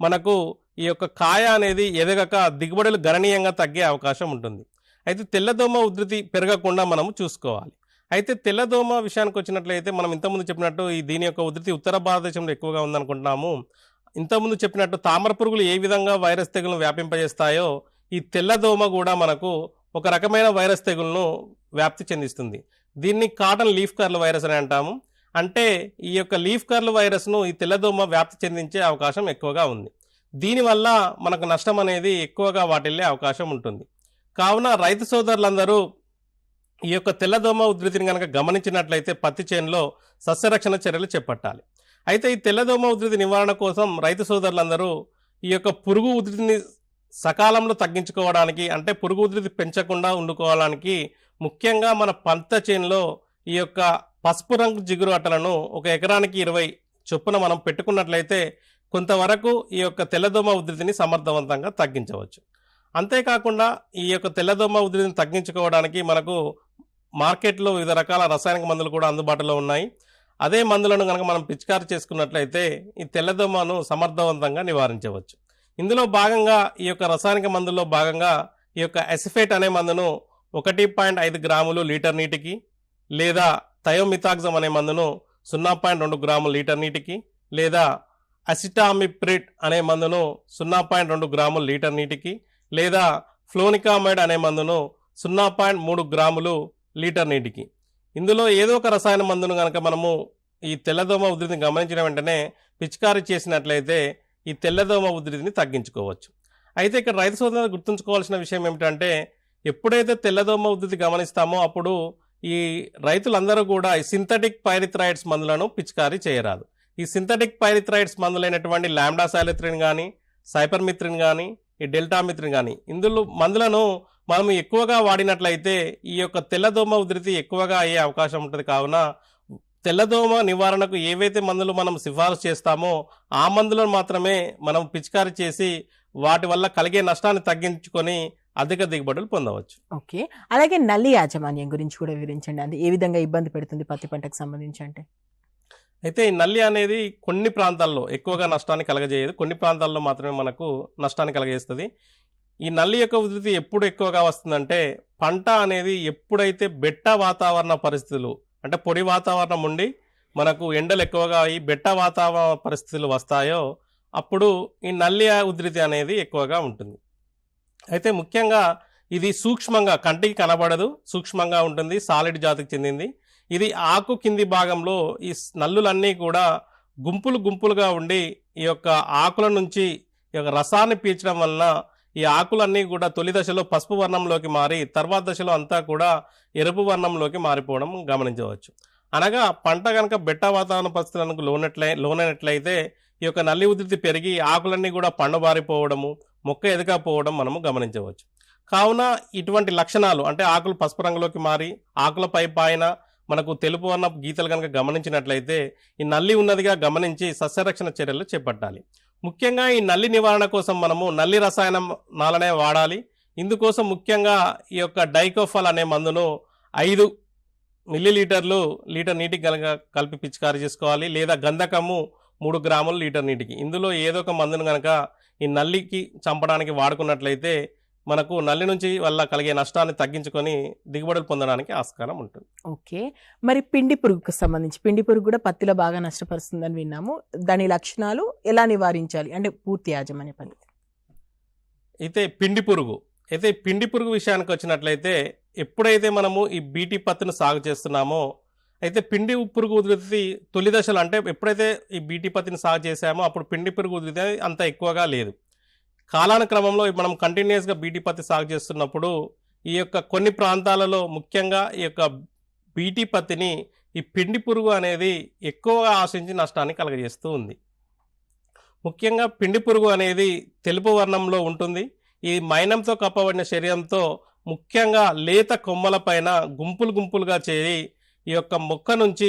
మనకు ఈ యొక్క కాయ అనేది ఎదగక దిగుబడులు గణనీయంగా తగ్గే అవకాశం ఉంటుంది. అయితే తెల్లదోమ ఉధృతి పెరగకుండా మనము చూసుకోవాలి. అయితే తెల్లదోమ విషయానికి వచ్చినట్లయితే మనం ఇంతకుముందు చెప్పినట్టు దీని యొక్క ఉధృతి ఉత్తర భారతదేశంలో ఎక్కువగా ఉందనుకుంటున్నాము. ఇంతకుముందు చెప్పినట్టు తామర పురుగులు ఏ విధంగా వైరస్ తెగులను వ్యాపింపజేస్తాయో ఈ తెల్లదోమ కూడా మనకు ఒక రకమైన వైరస్ తెగులను వ్యాప్తి చెందిస్తుంది. దీన్ని కాటన్ లీఫ్ కర్ల్ వైరస్ అని అంటాము. అంటే ఈ యొక్క లీఫ్ కర్ల్ వైరస్ను ఈ తెల్లదోమ వ్యాప్తి చెందించే అవకాశం ఎక్కువగా ఉంది. దీనివల్ల మనకు నష్టం అనేది ఎక్కువగా వాటిల్లే అవకాశం ఉంటుంది. కావున రైతు సోదరులందరూ ఈ యొక్క తెల్లదోమ ఉధృతిని కనుక గమనించినట్లయితే పత్తి చేనులో సస్యరక్షణ చర్యలు చేపట్టాలి. అయితే ఈ తెల్లదోమ ఉధృతి నివారణ కోసం రైతు సోదరులందరూ ఈ యొక్క పురుగు ఉధృతిని సకాలంలో తగ్గించుకోవడానికి, అంటే పురుగు ఉధృతి పెంచకుండా ఉండుకోవడానికి ముఖ్యంగా మన పంట చేనులో ఈ యొక్క పసుపు రంగు జిగురు అట్టలను ఒక ఎకరానికి 20 చొప్పున మనం పెట్టుకున్నట్లయితే కొంతవరకు ఈ యొక్క తెల్లదోమ ఉధృతిని సమర్థవంతంగా తగ్గించవచ్చు. అంతేకాకుండా ఈ యొక్క తెల్లదోమ ఉధృతిని తగ్గించుకోవడానికి మనకు మార్కెట్లో వివిధ రకాల రసాయనిక మందులు కూడా అందుబాటులో ఉన్నాయి. అదే మందులను కనుక మనం పిచికారి చేసుకున్నట్లయితే ఈ తెల్లదోమను సమర్థవంతంగా నివారించవచ్చు. ఇందులో భాగంగా ఈ యొక్క రసాయనిక మందుల్లో భాగంగా ఈ యొక్క ఎసిఫేట్ అనే మందును 1.5 గ్రాములు లీటర్ నీటికి, లేదా థయోమిథాక్సమ్ అనే మందును 0.2 గ్రాములు లీటర్ నీటికి, లేదా అసిటామిప్రిడ్ అనే మందును 0.2 గ్రాములు లీటర్ నీటికి, లేదా ఫ్లోనికామైడ్ అనే మందును 0.3 గ్రాములు లీటర్ నీటికి, ఇందులో ఏదో ఒక రసాయన మందును కనుక మనము ఈ తెల్లదోమ ఉధృతిని గమనించిన వెంటనే పిచికారీ చేసినట్లయితే ఈ తెల్లదోమ ఉధృతిని తగ్గించుకోవచ్చు. అయితే ఇక్కడ రైతు సోదరులు గుర్తుంచుకోవాల్సిన విషయం ఏమిటంటే ఎప్పుడైతే తెల్లదోమ ఉధృతి గమనిస్తామో అప్పుడు ఈ రైతులందరూ కూడా ఈ సింథటిక్ పైరిథ్రాయిడ్స్ మందులను పిచికారీ చేయరాదు. ఈ సింథటిక్ పైరిథ్రాయిడ్స్ మందులైనటువంటి లాంబ్డాసైలోత్రిన్ కానీ, సైపర్మిత్రిన్ కానీ, ఈ డెల్టామిత్రిన్ కానీ ఇందులో మందులను మనం ఎక్కువగా వాడినట్లయితే ఈ యొక్క తెల్లదోమ ఉధృతి ఎక్కువగా అయ్యే అవకాశం ఉంటుంది. కావున తెల్లదోమ నివారణకు ఏవైతే మందులు మనం సిఫారసు చేస్తామో ఆ మందులను మాత్రమే మనం పిచికారీ చేసి వాటి వల్ల కలిగే నష్టాన్ని తగ్గించుకొని అధిక దిగుబడులు పొందవచ్చు. ఓకే, అలాగే నల్లి యాజమాన్యం గురించి కూడా వివరించండి. అది ఏ విధంగా ఇబ్బంది పెడుతుంది పత్తి పంటకు సంబంధించి? అంటే అయితే ఈ నల్లి అనేది కొన్ని ప్రాంతాల్లో ఎక్కువగా నష్టాన్ని కలగజేయదు, కొన్ని ప్రాంతాల్లో మాత్రమే మనకు నష్టాన్ని కలగజేస్తుంది. ఈ నల్లి యొక్క ఉధృతి ఎప్పుడు ఎక్కువగా వస్తుందంటే పంట అనేది ఎప్పుడైతే బెట్ట వాతావరణ పరిస్థితులు, అంటే పొడి వాతావరణం ఉండి మనకు ఎండలు ఎక్కువగా అయ్యి బెట్ట వాతావరణ పరిస్థితులు వస్తాయో అప్పుడు ఈ నల్లి ఉధృతి అనేది ఎక్కువగా ఉంటుంది. అయితే ముఖ్యంగా ఇది సూక్ష్మంగా కంటికి కనబడదు, సూక్ష్మంగా ఉంటుంది, సాలిడ్ జాతికి చెందింది. ఇది ఆకు కింది భాగంలో ఈ నల్లులన్నీ కూడా గుంపులు గుంపులుగా ఉండి ఈ యొక్క ఆకుల నుంచి ఈ యొక్క రసాన్ని పీల్చడం వలన ఈ ఆకులన్నీ కూడా తొలి దశలో పసుపు వర్ణంలోకి మారి తర్వాత దశలో అంతా కూడా ఎరుపు వర్ణంలోకి మారిపోవడం గమనించవచ్చు. అనగా పంట కనుక బెట్ట వాతావరణ పరిస్థితులకు లోనైనట్లయితే ఈ యొక్క నల్లి ఉధృతి పెరిగి ఆకులన్నీ కూడా పండుబారిపోవడము, మొక్క ఎదగకపోవడం మనము గమనించవచ్చు. కావున ఇటువంటి లక్షణాలు, అంటే ఆకులు పసుపు రంగులోకి మారి ఆకుల పై పైన మనకు తెలుపు వర్ణ గీతలు కనుక గమనించినట్లయితే ఈ నల్లి ఉన్నదిగా గమనించి సస్యరక్షణ చర్యలు చేపట్టాలి. ముఖ్యంగా ఈ నల్లి నివారణ కోసం మనము నల్లి రసాయనాలనే వాడాలి. ఇందుకోసం ముఖ్యంగా ఈ యొక్క డైకోఫల్ అనే మందును 5 మిల్లీలీటర్లు లీటర్ నీటికి కలిపి పిచికారీ చేసుకోవాలి, లేదా గంధకము 3 గ్రాములు లీటర్ నీటికి. ఇందులో ఏదో ఒక మందును కనుక ఈ నల్లికి చంపడానికి వాడుకున్నట్లయితే మనకు నల్లి నుంచి వల్ల కలిగే నష్టాన్ని తగ్గించుకొని దిగుబడులు పొందడానికి ఆస్కారం ఉంటుంది. ఓకే. మరి పిండి పురుగుకు సంబంధించి పిండి పురుగు కూడా పత్తిలో బాగా నష్టపరుస్తుందని విన్నాము. దాని లక్షణాలు ఎలా నివారించాలి అంటే పూర్తి యాజమాన్య పద్ధతి? అయితే పిండి పురుగు విషయానికి వచ్చినట్లయితే ఎప్పుడైతే మనము ఈ బీటీ పత్తిని సాగు చేస్తున్నామో అయితే పిండి పురుగు ఉధృతి తొలి దశలు అంటే ఎప్పుడైతే ఈ బీటీ పత్తిని సాగు చేసామో అప్పుడు పిండి పురుగు ఉధృతి అంత ఎక్కువగా లేదు. కాలానుక్రమంలో మనం కంటిన్యూస్గా బీటీ పత్తి సాగు చేస్తున్నప్పుడు ఈ యొక్క కొన్ని ప్రాంతాలలో ముఖ్యంగా ఈ యొక్క బీటీ పత్తిని ఈ పిండి పురుగు అనేది ఎక్కువగా ఆశించి నష్టాన్ని కలుగజేస్తూ ఉంది. ముఖ్యంగా పిండి పురుగు అనేది తెలుపు వర్ణంలో ఉంటుంది. ఈ మైనంతో కప్పబడిన శరీరంతో ముఖ్యంగా లేత కొమ్మల పైన గుంపులుగా చేరి ఈ యొక్క మొక్క నుంచి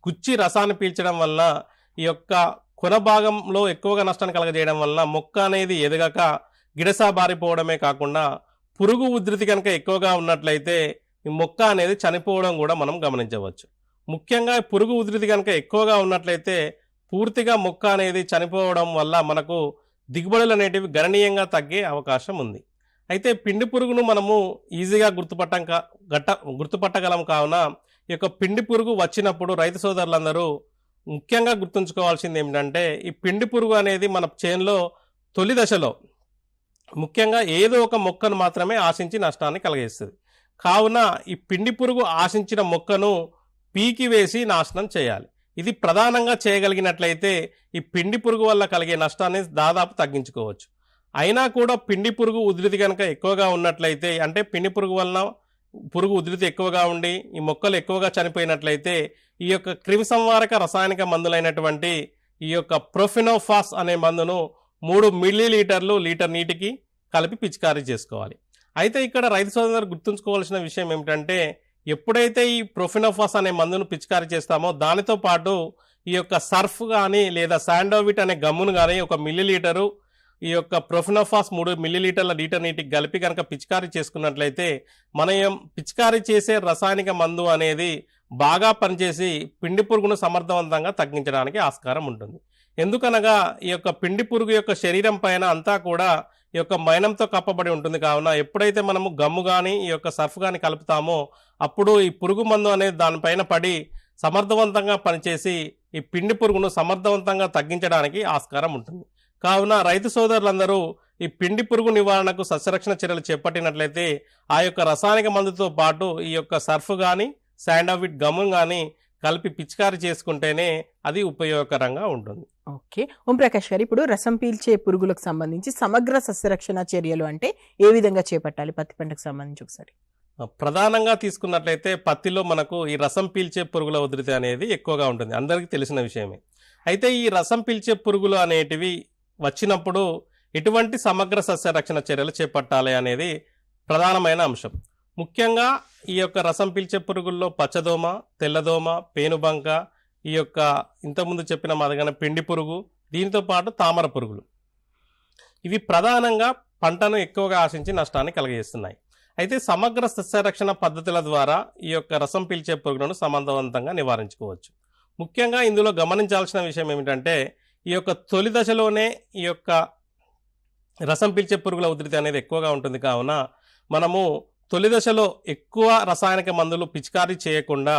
గుచ్చి రసాన్ని పీల్చడం వల్ల ఈ యొక్క కొన భాగంలో ఎక్కువగా నష్టాన్ని కలగజేయడం వలన మొక్క అనేది ఎదగక గిడసా బారిపోవడమే కాకుండా పురుగు ఉధృతి కనుక ఎక్కువగా ఉన్నట్లయితే ఈ మొక్క అనేది చనిపోవడం కూడా మనం గమనించవచ్చు. ముఖ్యంగా పురుగు ఉధృతి కనుక ఎక్కువగా ఉన్నట్లయితే పూర్తిగా మొక్క అనేది చనిపోవడం వల్ల మనకు దిగుబడులు అనేటివి గణనీయంగా తగ్గే అవకాశం ఉంది. అయితే పిండి పురుగును మనము ఈజీగా గుర్తుపట్టగలం కావున ఈ యొక్క పిండి పురుగు వచ్చినప్పుడు రైతు సోదరులందరూ ముఖ్యంగా గుర్తుంచుకోవాల్సింది ఏమిటంటే ఈ పిండి పురుగు అనేది మన చేనులో తొలి దశలో ముఖ్యంగా ఏదో ఒక మొక్కను మాత్రమే ఆశించి నష్టాన్ని కలగజేస్తుంది. కావున ఈ పిండి పురుగు ఆశించిన మొక్కను పీకి వేసి నాశనం చేయాలి. ఇది ప్రధానంగా చేయగలిగినట్లయితే ఈ పిండి పురుగు వల్ల కలిగే నష్టాన్ని దాదాపు తగ్గించుకోవచ్చు. అయినా కూడా పిండి పురుగు ఉధృతి కనుక ఎక్కువగా ఉన్నట్లయితే అంటే పిండి పురుగు వలన పురుగు ఉధృతి ఎక్కువగా ఉండి ఈ మొక్కలు ఎక్కువగా చనిపోయినట్లయితే ఈ యొక్క క్రిమి సంహారక రసాయనిక మందులైనటువంటి ఈ యొక్క ప్రొఫెనోఫాస్ అనే మందును 3 మిల్లీలీటర్లు లీటర్ నీటికి కలిపి పిచికారీ చేసుకోవాలి. అయితే ఇక్కడ రైతు సోదరులు గుర్తుంచుకోవాల్సిన విషయం ఏమిటంటే ఎప్పుడైతే ఈ ప్రొఫెనోఫాస్ అనే మందును పిచికారీ చేస్తామో దానితో పాటు ఈ యొక్క సర్ఫ్ కానీ లేదా శాండోవిట్ అనే గమ్మును కానీ 1 మిల్లీలీటరు ఈ యొక్క ప్రొఫెనోఫాస్ 3 మిల్లీలీటర్ల లీటర్ నీటికి కలిపి కనుక పిచికారీ చేసుకున్నట్లయితే మనం పిచికారీ చేసే రసాయనిక మందు అనేది బాగా పనిచేసి పిండి పురుగును సమర్థవంతంగా తగ్గించడానికి ఆస్కారం ఉంటుంది. ఎందుకనగా ఈ యొక్క పిండి పురుగు యొక్క శరీరం పైన అంతా కూడా ఈ యొక్క మైనంతో కప్పబడి ఉంటుంది. కావున ఎప్పుడైతే మనము గమ్ము కానీ ఈ యొక్క సర్ఫ్ కానీ కలుపుతామో అప్పుడు ఈ పురుగు మందు అనేది దానిపైన పడి సమర్థవంతంగా పనిచేసి ఈ పిండి పురుగును సమర్థవంతంగా తగ్గించడానికి ఆస్కారం ఉంటుంది. కావున రైతు సోదరులందరూ ఈ పిండి పురుగు నివారణకు సస్యరక్షణ చర్యలు చేపట్టినట్లయితే ఆ యొక్క రసాయనిక మందుతో పాటు ఈ యొక్క సర్ఫ్ కానీ శాండోవిట్ గమ్ము కానీ కలిపి పిచికారీ చేసుకుంటేనే అది ఉపయోగకరంగా ఉంటుంది. ఓకే. ఓంప్రకాష్ గారు, ఇప్పుడు రసం పీల్చే పురుగులకు సంబంధించి సమగ్ర సస్యరక్షణ చర్యలు అంటే ఏ విధంగా చేపట్టాలి పత్తి పంటకు సంబంధించి ఒకసారి? ప్రధానంగా తీసుకున్నట్లయితే పత్తిలో మనకు ఈ రసం పీల్చే పురుగుల ఉధృతి అనేది ఎక్కువగా ఉంటుంది, అందరికీ తెలిసిన విషయమే. అయితే ఈ రసం పీల్చే పురుగులు అనేటివి వచ్చినప్పుడు ఎటువంటి సమగ్ర సస్యరక్షణ చర్యలు చేపట్టాలి అనేది ప్రధానమైన అంశం. ముఖ్యంగా ఈ యొక్క రసం పీల్చే పురుగుల్లో పచ్చదోమ, తెల్లదోమ, పేనుబంక, ఈ యొక్క ఇంతకుముందు చెప్పిన మాదిరిగానే పిండి పురుగు, దీంతో పాటు తామర పురుగులు ఇవి ప్రధానంగా పంటను ఎక్కువగా ఆశించి నష్టాన్ని కలుగజేస్తున్నాయి. అయితే సమగ్ర సస్యరక్షణ పద్ధతుల ద్వారా ఈ యొక్క రసం పీల్చే పురుగులను సమర్థవంతంగా నివారించుకోవచ్చు. ముఖ్యంగా ఇందులో గమనించాల్సిన విషయం ఏమిటంటే ఈ యొక్క తొలి దశలోనే ఈ యొక్క రసం పీల్చే పురుగుల ఉధృతి అనేది ఎక్కువగా ఉంటుంది. కావున మనము తొలి దశలో ఎక్కువ రసాయనిక మందులు పిచికారీ చేయకుండా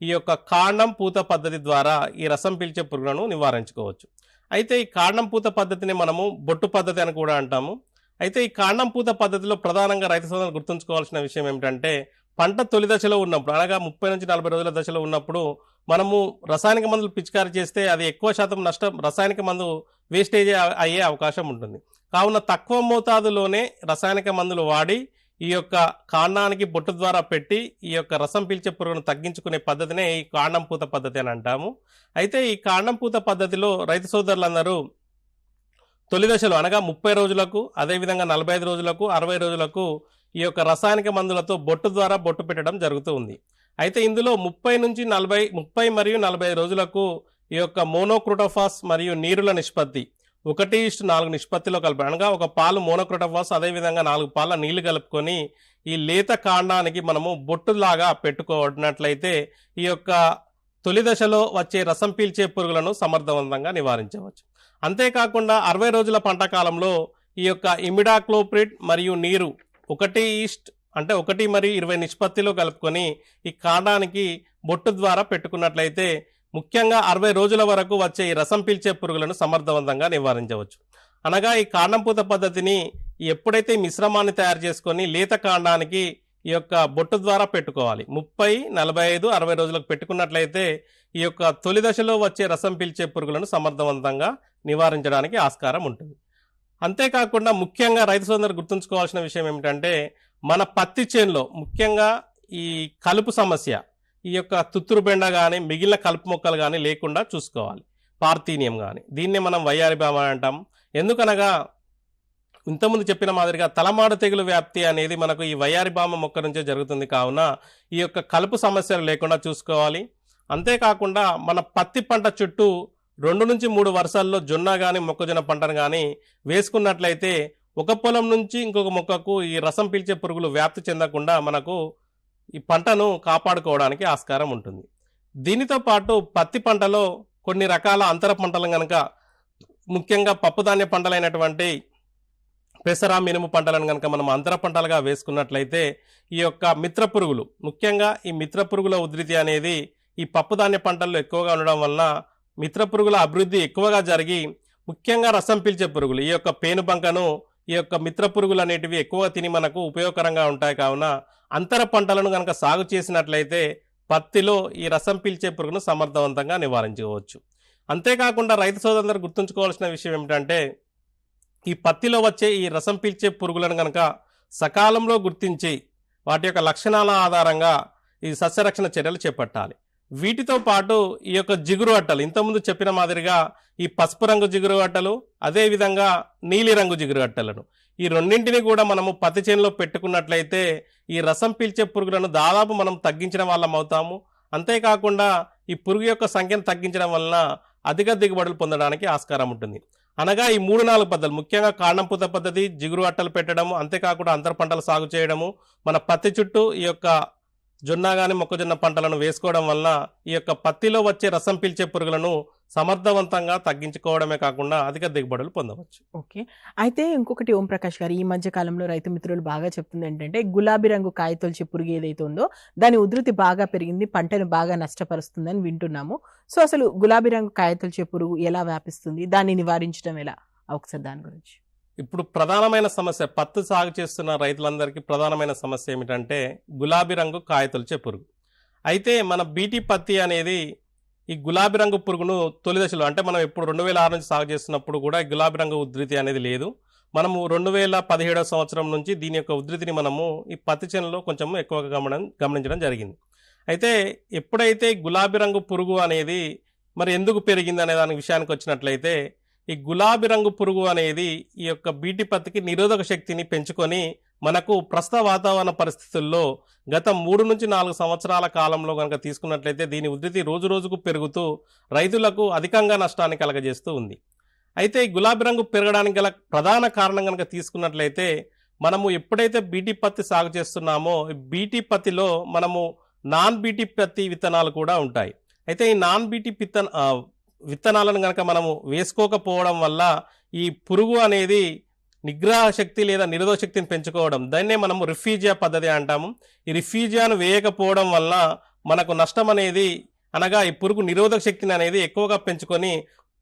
ఈ యొక్క కాండం పూత పద్ధతి ద్వారా ఈ రసం పీల్చే పురుగులను నివారించుకోవచ్చు. అయితే ఈ కాండం పూత పద్ధతిని మనము బొట్టు పద్ధతి అని కూడా అంటాము. అయితే ఈ కాండం పూత పద్ధతిలో ప్రధానంగా రైతు సోదరులు గుర్తుంచుకోవాల్సిన విషయం ఏమిటంటే పంట తొలి దశలో ఉన్నప్పుడు అనగా 30 నుంచి 40 రోజుల దశలో ఉన్నప్పుడు మనము రసాయనిక మందులు పిచికారీ చేస్తే అది ఎక్కువ శాతం నష్టం రసాయనిక మందు వేస్టేజ్ అయ్యే అవకాశం ఉంటుంది. కావున తక్కువ మోతాదులోనే రసాయనిక మందులు వాడి ఈ యొక్క కాండానికి బొట్టు ద్వారా పెట్టి ఈ యొక్క రసం పీల్చే పురుగును తగ్గించుకునే పద్ధతినే ఈ కాండం పూత పద్ధతి అని అంటాము. అయితే ఈ కాండం పూత పద్ధతిలో రైతు సోదరులందరూ తొలి దశలో అనగా 30 రోజులకు, అదేవిధంగా 45 రోజులకు, 60 రోజులకు ఈ యొక్క రసాయనిక మందులతో బొట్టు ద్వారా బొట్టు పెట్టడం జరుగుతూ ఉంది. అయితే ఇందులో 30 మరియు 40 రోజులకు ఈ యొక్క మోనోక్రోటోఫాస్ మరియు నీరుల నిష్పత్తి 1:4 నిష్పత్తిలో కలిపి అనగా ఒక పాలు మోనోక్రోటోఫాస్, అదేవిధంగా 4 పాల నీళ్లు కలుపుకొని ఈ లేత కాండానికి మనము బొట్టులాగా పెట్టుకోవట్లయితే ఈ యొక్క తొలి దశలో వచ్చే రసం పీల్చే పురుగులను సమర్థవంతంగా నివారించవచ్చు. అంతేకాకుండా 60 రోజుల పంట కాలంలో ఈ యొక్క ఇమిడాక్లోప్రిడ్ మరియు నీరు 1:1 అంటే 1:20 నిష్పత్తిలో కలుపుకొని ఈ కాండానికి బొట్టు ద్వారా పెట్టుకున్నట్లయితే ముఖ్యంగా 60 రోజుల వరకు వచ్చే ఈ రసం పీల్చే పురుగులను సమర్థవంతంగా నివారించవచ్చు. అనగా ఈ కాండం పూత పద్ధతిని ఎప్పుడైతే ఈ మిశ్రమాన్ని తయారు చేసుకొని లేత కాండానికి ఈ యొక్క బొట్టు ద్వారా పెట్టుకోవాలి. 30, 45, 60 రోజులకు పెట్టుకున్నట్లయితే ఈ యొక్క తొలి దశలో వచ్చే రసం పీల్చే పురుగులను సమర్థవంతంగా నివారించడానికి ఆస్కారం ఉంటుంది. అంతేకాకుండా ముఖ్యంగా రైతు సోదరులు గుర్తుంచుకోవాల్సిన విషయం ఏమిటంటే మన పత్తి చేనులో ముఖ్యంగా ఈ కలుపు సమస్య, ఈ యొక్క తుత్తురు బెండ కానీ మిగిలిన కలుపు మొక్కలు కానీ లేకుండా చూసుకోవాలి. పార్థీనియం కానీ దీన్నే మనం వయ్యారి బామ అంటాం. ఎందుకనగా ఇంతకుముందు చెప్పిన మాదిరిగా తలమాడు తెగులు వ్యాప్తి అనేది మనకు ఈ వయ్యారి బామ మొక్క నుంచే జరుగుతుంది. కావున ఈ యొక్క కలుపు సమస్యలు లేకుండా చూసుకోవాలి. అంతేకాకుండా మన పత్తి పంట చుట్టూ 2 నుంచి 3 వరుసల్లో జొన్న కానీ మొక్కజొన్న పంటను కానీ వేసుకున్నట్లయితే ఒక పొలం నుంచి ఇంకొక మొక్కకు ఈ రసం పీల్చే పురుగులు వ్యాప్తి చెందకుండా మనకు ఈ పంటను కాపాడుకోవడానికి ఆస్కారం ఉంటుంది. దీనితో పాటు పత్తి పంటలో కొన్ని రకాల అంతర పంటలు కనుక ముఖ్యంగా పప్పుధాన్య పంటలైనటువంటి పెసర, మినుము పంటలను కనుక మనం అంతర పంటలుగా వేసుకున్నట్లయితే ఈ యొక్క మిత్ర పురుగులు, ముఖ్యంగా ఈ మిత్ర పురుగుల ఉధృతి అనేది ఈ పప్పుధాన్య పంటల్లో ఎక్కువగా ఉండడం వలన మిత్ర పురుగుల అభివృద్ధి ఎక్కువగా జరిగి ముఖ్యంగా రసం పీల్చే పురుగులు ఈ యొక్క పేనుబంకను ఈ యొక్క మిత్ర పురుగులు అనేటివి ఎక్కువగా తిని మనకు ఉపయోగకరంగా ఉంటాయి. కావున అంతర పంటలను కనుక సాగు చేసినట్లయితే పత్తిలో ఈ రసం పీల్చే పురుగును సమర్థవంతంగా నివారించుకోవచ్చు. అంతేకాకుండా రైతు సోదరులందరూ గుర్తుంచుకోవాల్సిన విషయం ఏమిటంటే ఈ పత్తిలో వచ్చే ఈ రసం పీల్చే పురుగులను కనుక సకాలంలో గుర్తించి వాటి యొక్క లక్షణాల ఆధారంగా ఈ సస్యరక్షణ చర్యలు చేపట్టాలి. వీటితో పాటు ఈ యొక్క జిగురు అట్టలు, ఇంతకుముందు చెప్పిన మాదిరిగా ఈ పసుపు రంగు జిగురు అట్టలు, అదేవిధంగా నీలిరంగు జిగురు అట్టలను, ఈ రెండింటిని కూడా మనము పత్తి చేనులో పెట్టుకున్నట్లయితే ఈ రసం పీల్చే పురుగులను దాదాపు మనం తగ్గించిన వాళ్ళం అవుతాము. అంతేకాకుండా ఈ పురుగు యొక్క సంఖ్యను తగ్గించడం వలన అధిక దిగుబడులు పొందడానికి ఆస్కారం ఉంటుంది. అనగా ఈ 3-4 పద్ధతులు, ముఖ్యంగా కాండం పూత పద్ధతి, జిగురు అట్టలు పెట్టడము, అంతేకాకుండా అంతర పంటలు సాగు చేయడము, మన పత్తి చుట్టూ ఈ యొక్క జొన్న కానీ మొక్కజొన్న పంటలను వేసుకోవడం వలన ఈ యొక్క పత్తిలో వచ్చే రసం పీల్చే పురుగులను సమర్థవంతంగా తగ్గించుకోవడమే కాకుండా అధిక దిగుబడులు పొందవచ్చు. ఓకే. అయితే ఇంకొకటి ఓం ప్రకాష్ గారు, ఈ మధ్య కాలంలో రైతు మిత్రులు బాగా చెప్తుంది ఏంటంటే గులాబీ రంగు కాయతొలిచే పురుగు ఏదైతే ఉందో దాని ఉధృతి బాగా పెరిగింది, పంటను బాగా నష్టపరుస్తుందని వింటున్నాము. సో అసలు గులాబీ రంగు కాయతొలిచే పురుగు ఎలా వ్యాపిస్తుంది, దాన్ని నివారించడం ఎలా, ఒకసారి దాని గురించి. ఇప్పుడు ప్రధానమైన సమస్య, పత్తి సాగు చేస్తున్న రైతులందరికీ ప్రధానమైన సమస్య ఏమిటంటే గులాబీ రంగు కాయతొలిచే పురుగు. అయితే మన బీటీ పత్తి అనేది ఈ గులాబీ రంగు పురుగును తొలి దశలో, అంటే మనం ఎప్పుడు 2006 నుంచి సాగు చేస్తున్నప్పుడు కూడా ఈ గులాబీ రంగు ఉధృతి అనేది లేదు. మనము 2017 సంవత్సరం నుంచి దీని యొక్క ఉధృతిని మనము ఈ పత్తి చేనులో కొంచెం ఎక్కువగా గమనించడం జరిగింది. అయితే ఎప్పుడైతే గులాబీ రంగు పురుగు అనేది మరి ఎందుకు పెరిగింది అనే దాని విషయానికి వచ్చినట్లయితే ఈ గులాబీ రంగు పురుగు అనేది ఈ యొక్క బీటీ పత్తికి నిరోధక శక్తిని పెంచుకొని మనకు ప్రస్తుత వాతావరణ పరిస్థితుల్లో గత 3 నుంచి 4 సంవత్సరాల కాలంలో కనుక తీసుకున్నట్లయితే దీని ఉధృతి రోజు రోజుకు పెరుగుతూ రైతులకు అధికంగా నష్టాన్ని కలగజేస్తూ ఉంది. అయితే ఈ గులాబీ రంగు పెరగడానికి గల ప్రధాన కారణం కనుక తీసుకున్నట్లయితే మనము ఎప్పుడైతే బీటీ పత్తి సాగు చేస్తున్నామో బీటీ పత్తిలో మనము నాన్ బీటీ పత్తి విత్తనాలు కూడా ఉంటాయి. అయితే ఈ నాన్ బీటీ విత్తనాలను కనుక మనము వేసుకోకపోవడం వల్ల ఈ పురుగు అనేది నిగ్రహ శక్తి లేదా నిరోధక శక్తిని పెంచుకోవడం, దాన్నే మనము రిఫ్యూజియా పద్ధతి అంటాము. ఈ రిఫ్యూజియాను వేయకపోవడం వల్ల మనకు నష్టం అనేది, అనగా ఈ పురుగు నిరోధక శక్తిని అనేది ఎక్కువగా పెంచుకొని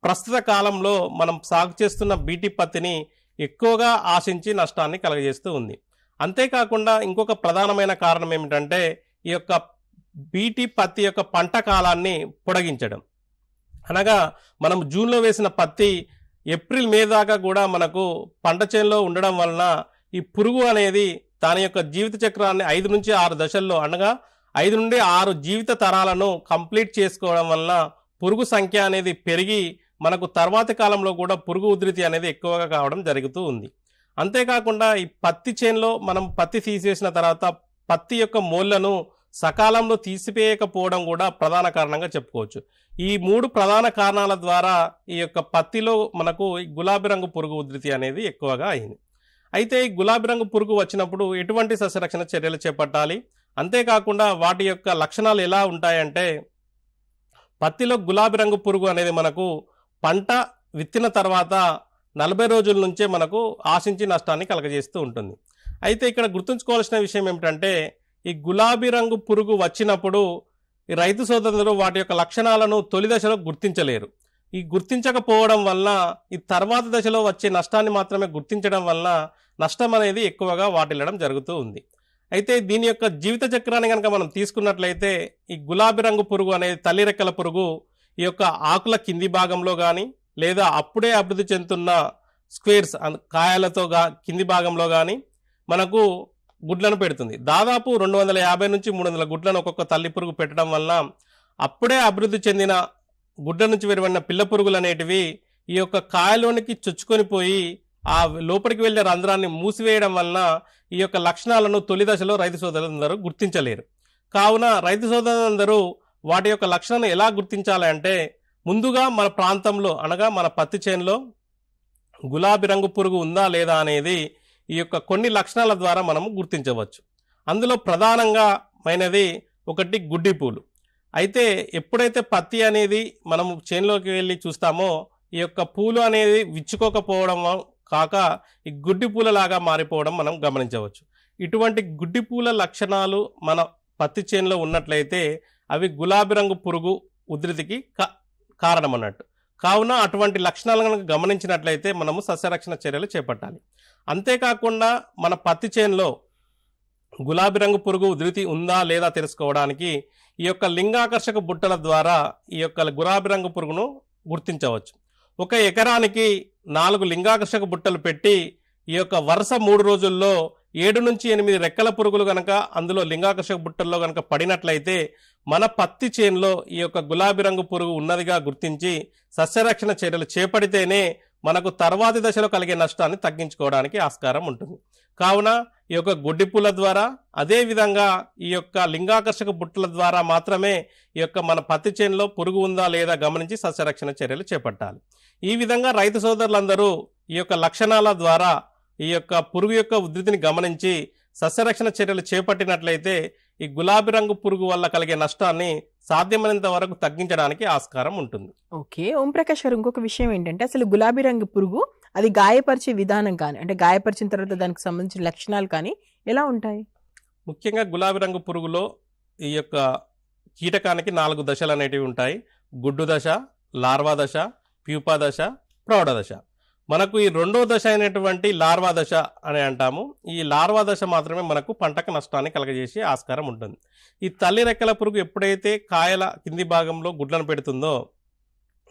ప్రస్తుత కాలంలో మనం సాగు చేస్తున్న బీటీ పత్తిని ఎక్కువగా ఆశించి నష్టాన్ని కలగజేస్తూ ఉంది. అంతేకాకుండా ఇంకొక ప్రధానమైన కారణం ఏమిటంటే ఈ యొక్క బీటీ పత్తి యొక్క పంట కాలాన్ని పొడిగించడం. అనగా మనం జూన్లో వేసిన పత్తి ఏప్రిల్ మే దాకా కూడా మనకు పంట చేనులో ఉండడం వలన ఈ పురుగు అనేది దాని యొక్క జీవిత చక్రాన్ని 5 నుంచి 6 దశల్లో, అనగా 5 నుండి 6 జీవిత తరాలను కంప్లీట్ చేసుకోవడం వలన పురుగు సంఖ్య అనేది పెరిగి మనకు తర్వాతి కాలంలో కూడా పురుగు ఉధృతి అనేది ఎక్కువగా కావడం జరుగుతూ ఉంది. అంతేకాకుండా ఈ పత్తి చేనులో మనం పత్తి తీసేసిన తర్వాత పత్తి యొక్క మోళ్లను సకాలంలో తీసివేయకపోవడం కూడా ప్రధాన కారణంగా చెప్పుకోవచ్చు. ఈ 3 ప్రధాన కారణాల ద్వారా ఈ యొక్క పత్తిలో మనకు గులాబీ రంగు పురుగు ఉధృతి అనేది ఎక్కువగా అయింది. అయితే ఈ గులాబీ రంగు పురుగు వచ్చినప్పుడు ఎటువంటి సస్యరక్షణ చర్యలు చేపట్టాలి, అంతేకాకుండా వాటి యొక్క లక్షణాలు ఎలా ఉంటాయంటే పత్తిలో గులాబీ రంగు పురుగు అనేది మనకు పంట విత్తిన తర్వాత 40 రోజుల నుంచే మనకు ఆశించి నష్టాన్ని కలగజేస్తూ ఉంటుంది. అయితే ఇక్కడ గుర్తుంచుకోవాల్సిన విషయం ఏమిటంటే ఈ గులాబీ రంగు పురుగు వచ్చినప్పుడు ఈ రైతు సోదరులు వాటి యొక్క లక్షణాలను తొలి దశలో గుర్తించలేరు. ఈ గుర్తించకపోవడం వల్ల ఈ తర్వాత దశలో వచ్చే నష్టాన్ని మాత్రమే గుర్తించడం వల్ల నష్టం అనేది ఎక్కువగా వాటిల్లడం జరుగుతూ ఉంది. అయితే దీని యొక్క జీవిత చక్రాన్ని కనుక మనం తీసుకున్నట్లయితే ఈ గులాబీ రంగు పురుగు అనేది తల్లి రెక్కల పురుగు ఈ యొక్క ఆకుల కింది భాగంలో కానీ లేదా అప్పుడే అభివృద్ధి చెందుతున్న స్క్వేర్స్ కాయలతో కింది భాగంలో కానీ మనకు గుడ్లను పెడుతుంది. దాదాపు 250 నుంచి 300 గుడ్లను ఒక్కొక్క తల్లి పురుగు పెట్టడం వల్ల అప్పుడే అభివృద్ధి చెందిన గుడ్ల నుంచి వెలువడిన పిల్ల పురుగులు అనేటివి ఈ యొక్క కాయలోనికి చొచ్చుకొని పోయి ఆ లోపలికి వెళ్లే రంధ్రాన్ని మూసివేయడం వలన ఈ యొక్క లక్షణాలను తొలి దశలో రైతు సోదరులందరూ గుర్తించలేరు. కావున రైతు సోదరులందరూ వాటి యొక్క లక్షణాలను ఎలా గుర్తించాలి అంటే ముందుగా మన ప్రాంతంలో అనగా మన పత్తి చేనులో గులాబీ రంగు పురుగు ఉందా లేదా అనేది ఈ యొక్క కొన్ని లక్షణాల ద్వారా మనము గుర్తించవచ్చు. అందులో ప్రధానంగా మైనది ఒకటి గుడ్డి పూలు. అయితే ఎప్పుడైతే పత్తి అనేది మనము చేనులోకి వెళ్ళి చూస్తామో ఈ యొక్క పూలు అనేది విచ్చుకోకపోవడం కాక ఈ గుడ్డి పూలలాగా మారిపోవడం మనం గమనించవచ్చు. ఇటువంటి గుడ్డి పూల లక్షణాలు మన పత్తి చేనులో ఉన్నట్లయితే అవి గులాబీ రంగు పురుగు ఉధృతికి కారణం అన్నట్టు. కావున అటువంటి లక్షణాలను కనుక గమనించినట్లయితే మనము సస్యరక్షణ చర్యలు చేపట్టాలి. అంతేకాకుండా మన పత్తి చేనులో గులాబీ రంగు పురుగు ఉధృతి ఉందా లేదా తెలుసుకోవడానికి ఈ యొక్క లింగాకర్షక బుట్టల ద్వారా ఈ యొక్క గులాబీ రంగు పురుగును గుర్తించవచ్చు. ఒక ఎకరానికి 4 లింగాకర్షక బుట్టలు పెట్టి ఈ యొక్క వరుస 3 రోజుల్లో 7 నుంచి 8 రెక్కల పురుగులు గనక అందులో లింగాకర్షక బుట్టల్లో గనక పడినట్లయితే మన పత్తి చేనులో ఈ యొక్క గులాబీ రంగు పురుగు ఉన్నదిగా గుర్తించి సస్యరక్షణ చర్యలు చేపడితేనే మనకు తర్వాతి దశలో కలిగే నష్టాన్ని తగ్గించుకోవడానికి ఆస్కారం ఉంటుంది. కావున ఈ యొక్క గుడ్డిపూల ద్వారా అదేవిధంగా ఈ యొక్క లింగాకర్షక బుట్టల ద్వారా మాత్రమే ఈ యొక్క మన పత్తి చేనులో పురుగు ఉందా లేదా గమనించి సస్యరక్షణ చర్యలు చేపట్టాలి. ఈ విధంగా రైతు సోదరులందరూ ఈ యొక్క లక్షణాల ద్వారా ఈ యొక్క పురుగు యొక్క ఉధృతిని గమనించి సస్యరక్షణ చర్యలు చేపట్టినట్లయితే ఈ గులాబీ రంగు పురుగు వల్ల కలిగే నష్టాన్ని సాధ్యమైనంత వరకు తగ్గించడానికి ఆస్కారం ఉంటుంది. ఓకే, ఓంప్రకాష్ గారు, ఇంకొక విషయం ఏంటంటే అసలు గులాబీ రంగు పురుగు అది గాయపరిచే విధానం కానీ అంటే గాయపరిచిన తర్వాత దానికి సంబంధించిన లక్షణాలు కానీ ఎలా ఉంటాయి? ముఖ్యంగా గులాబీ రంగు పురుగులో ఈ యొక్క కీటకానికి 4 దశలు అనేటివి ఉంటాయి. గుడ్డు దశ, లార్వా దశ, ప్యూపా దశ, ప్రౌఢ దశ. మనకు ఈ 2వ దశ అయినటువంటి లార్వా దశ అని అంటాము. ఈ లార్వా దశ మాత్రమే మనకు పంటకు నష్టాన్ని కలగజేసే ఆస్కారం ఉంటుంది. ఈ తల్లి రెక్కల పురుగు ఎప్పుడైతే కాయల కింది భాగంలో గుడ్లను పెడుతుందో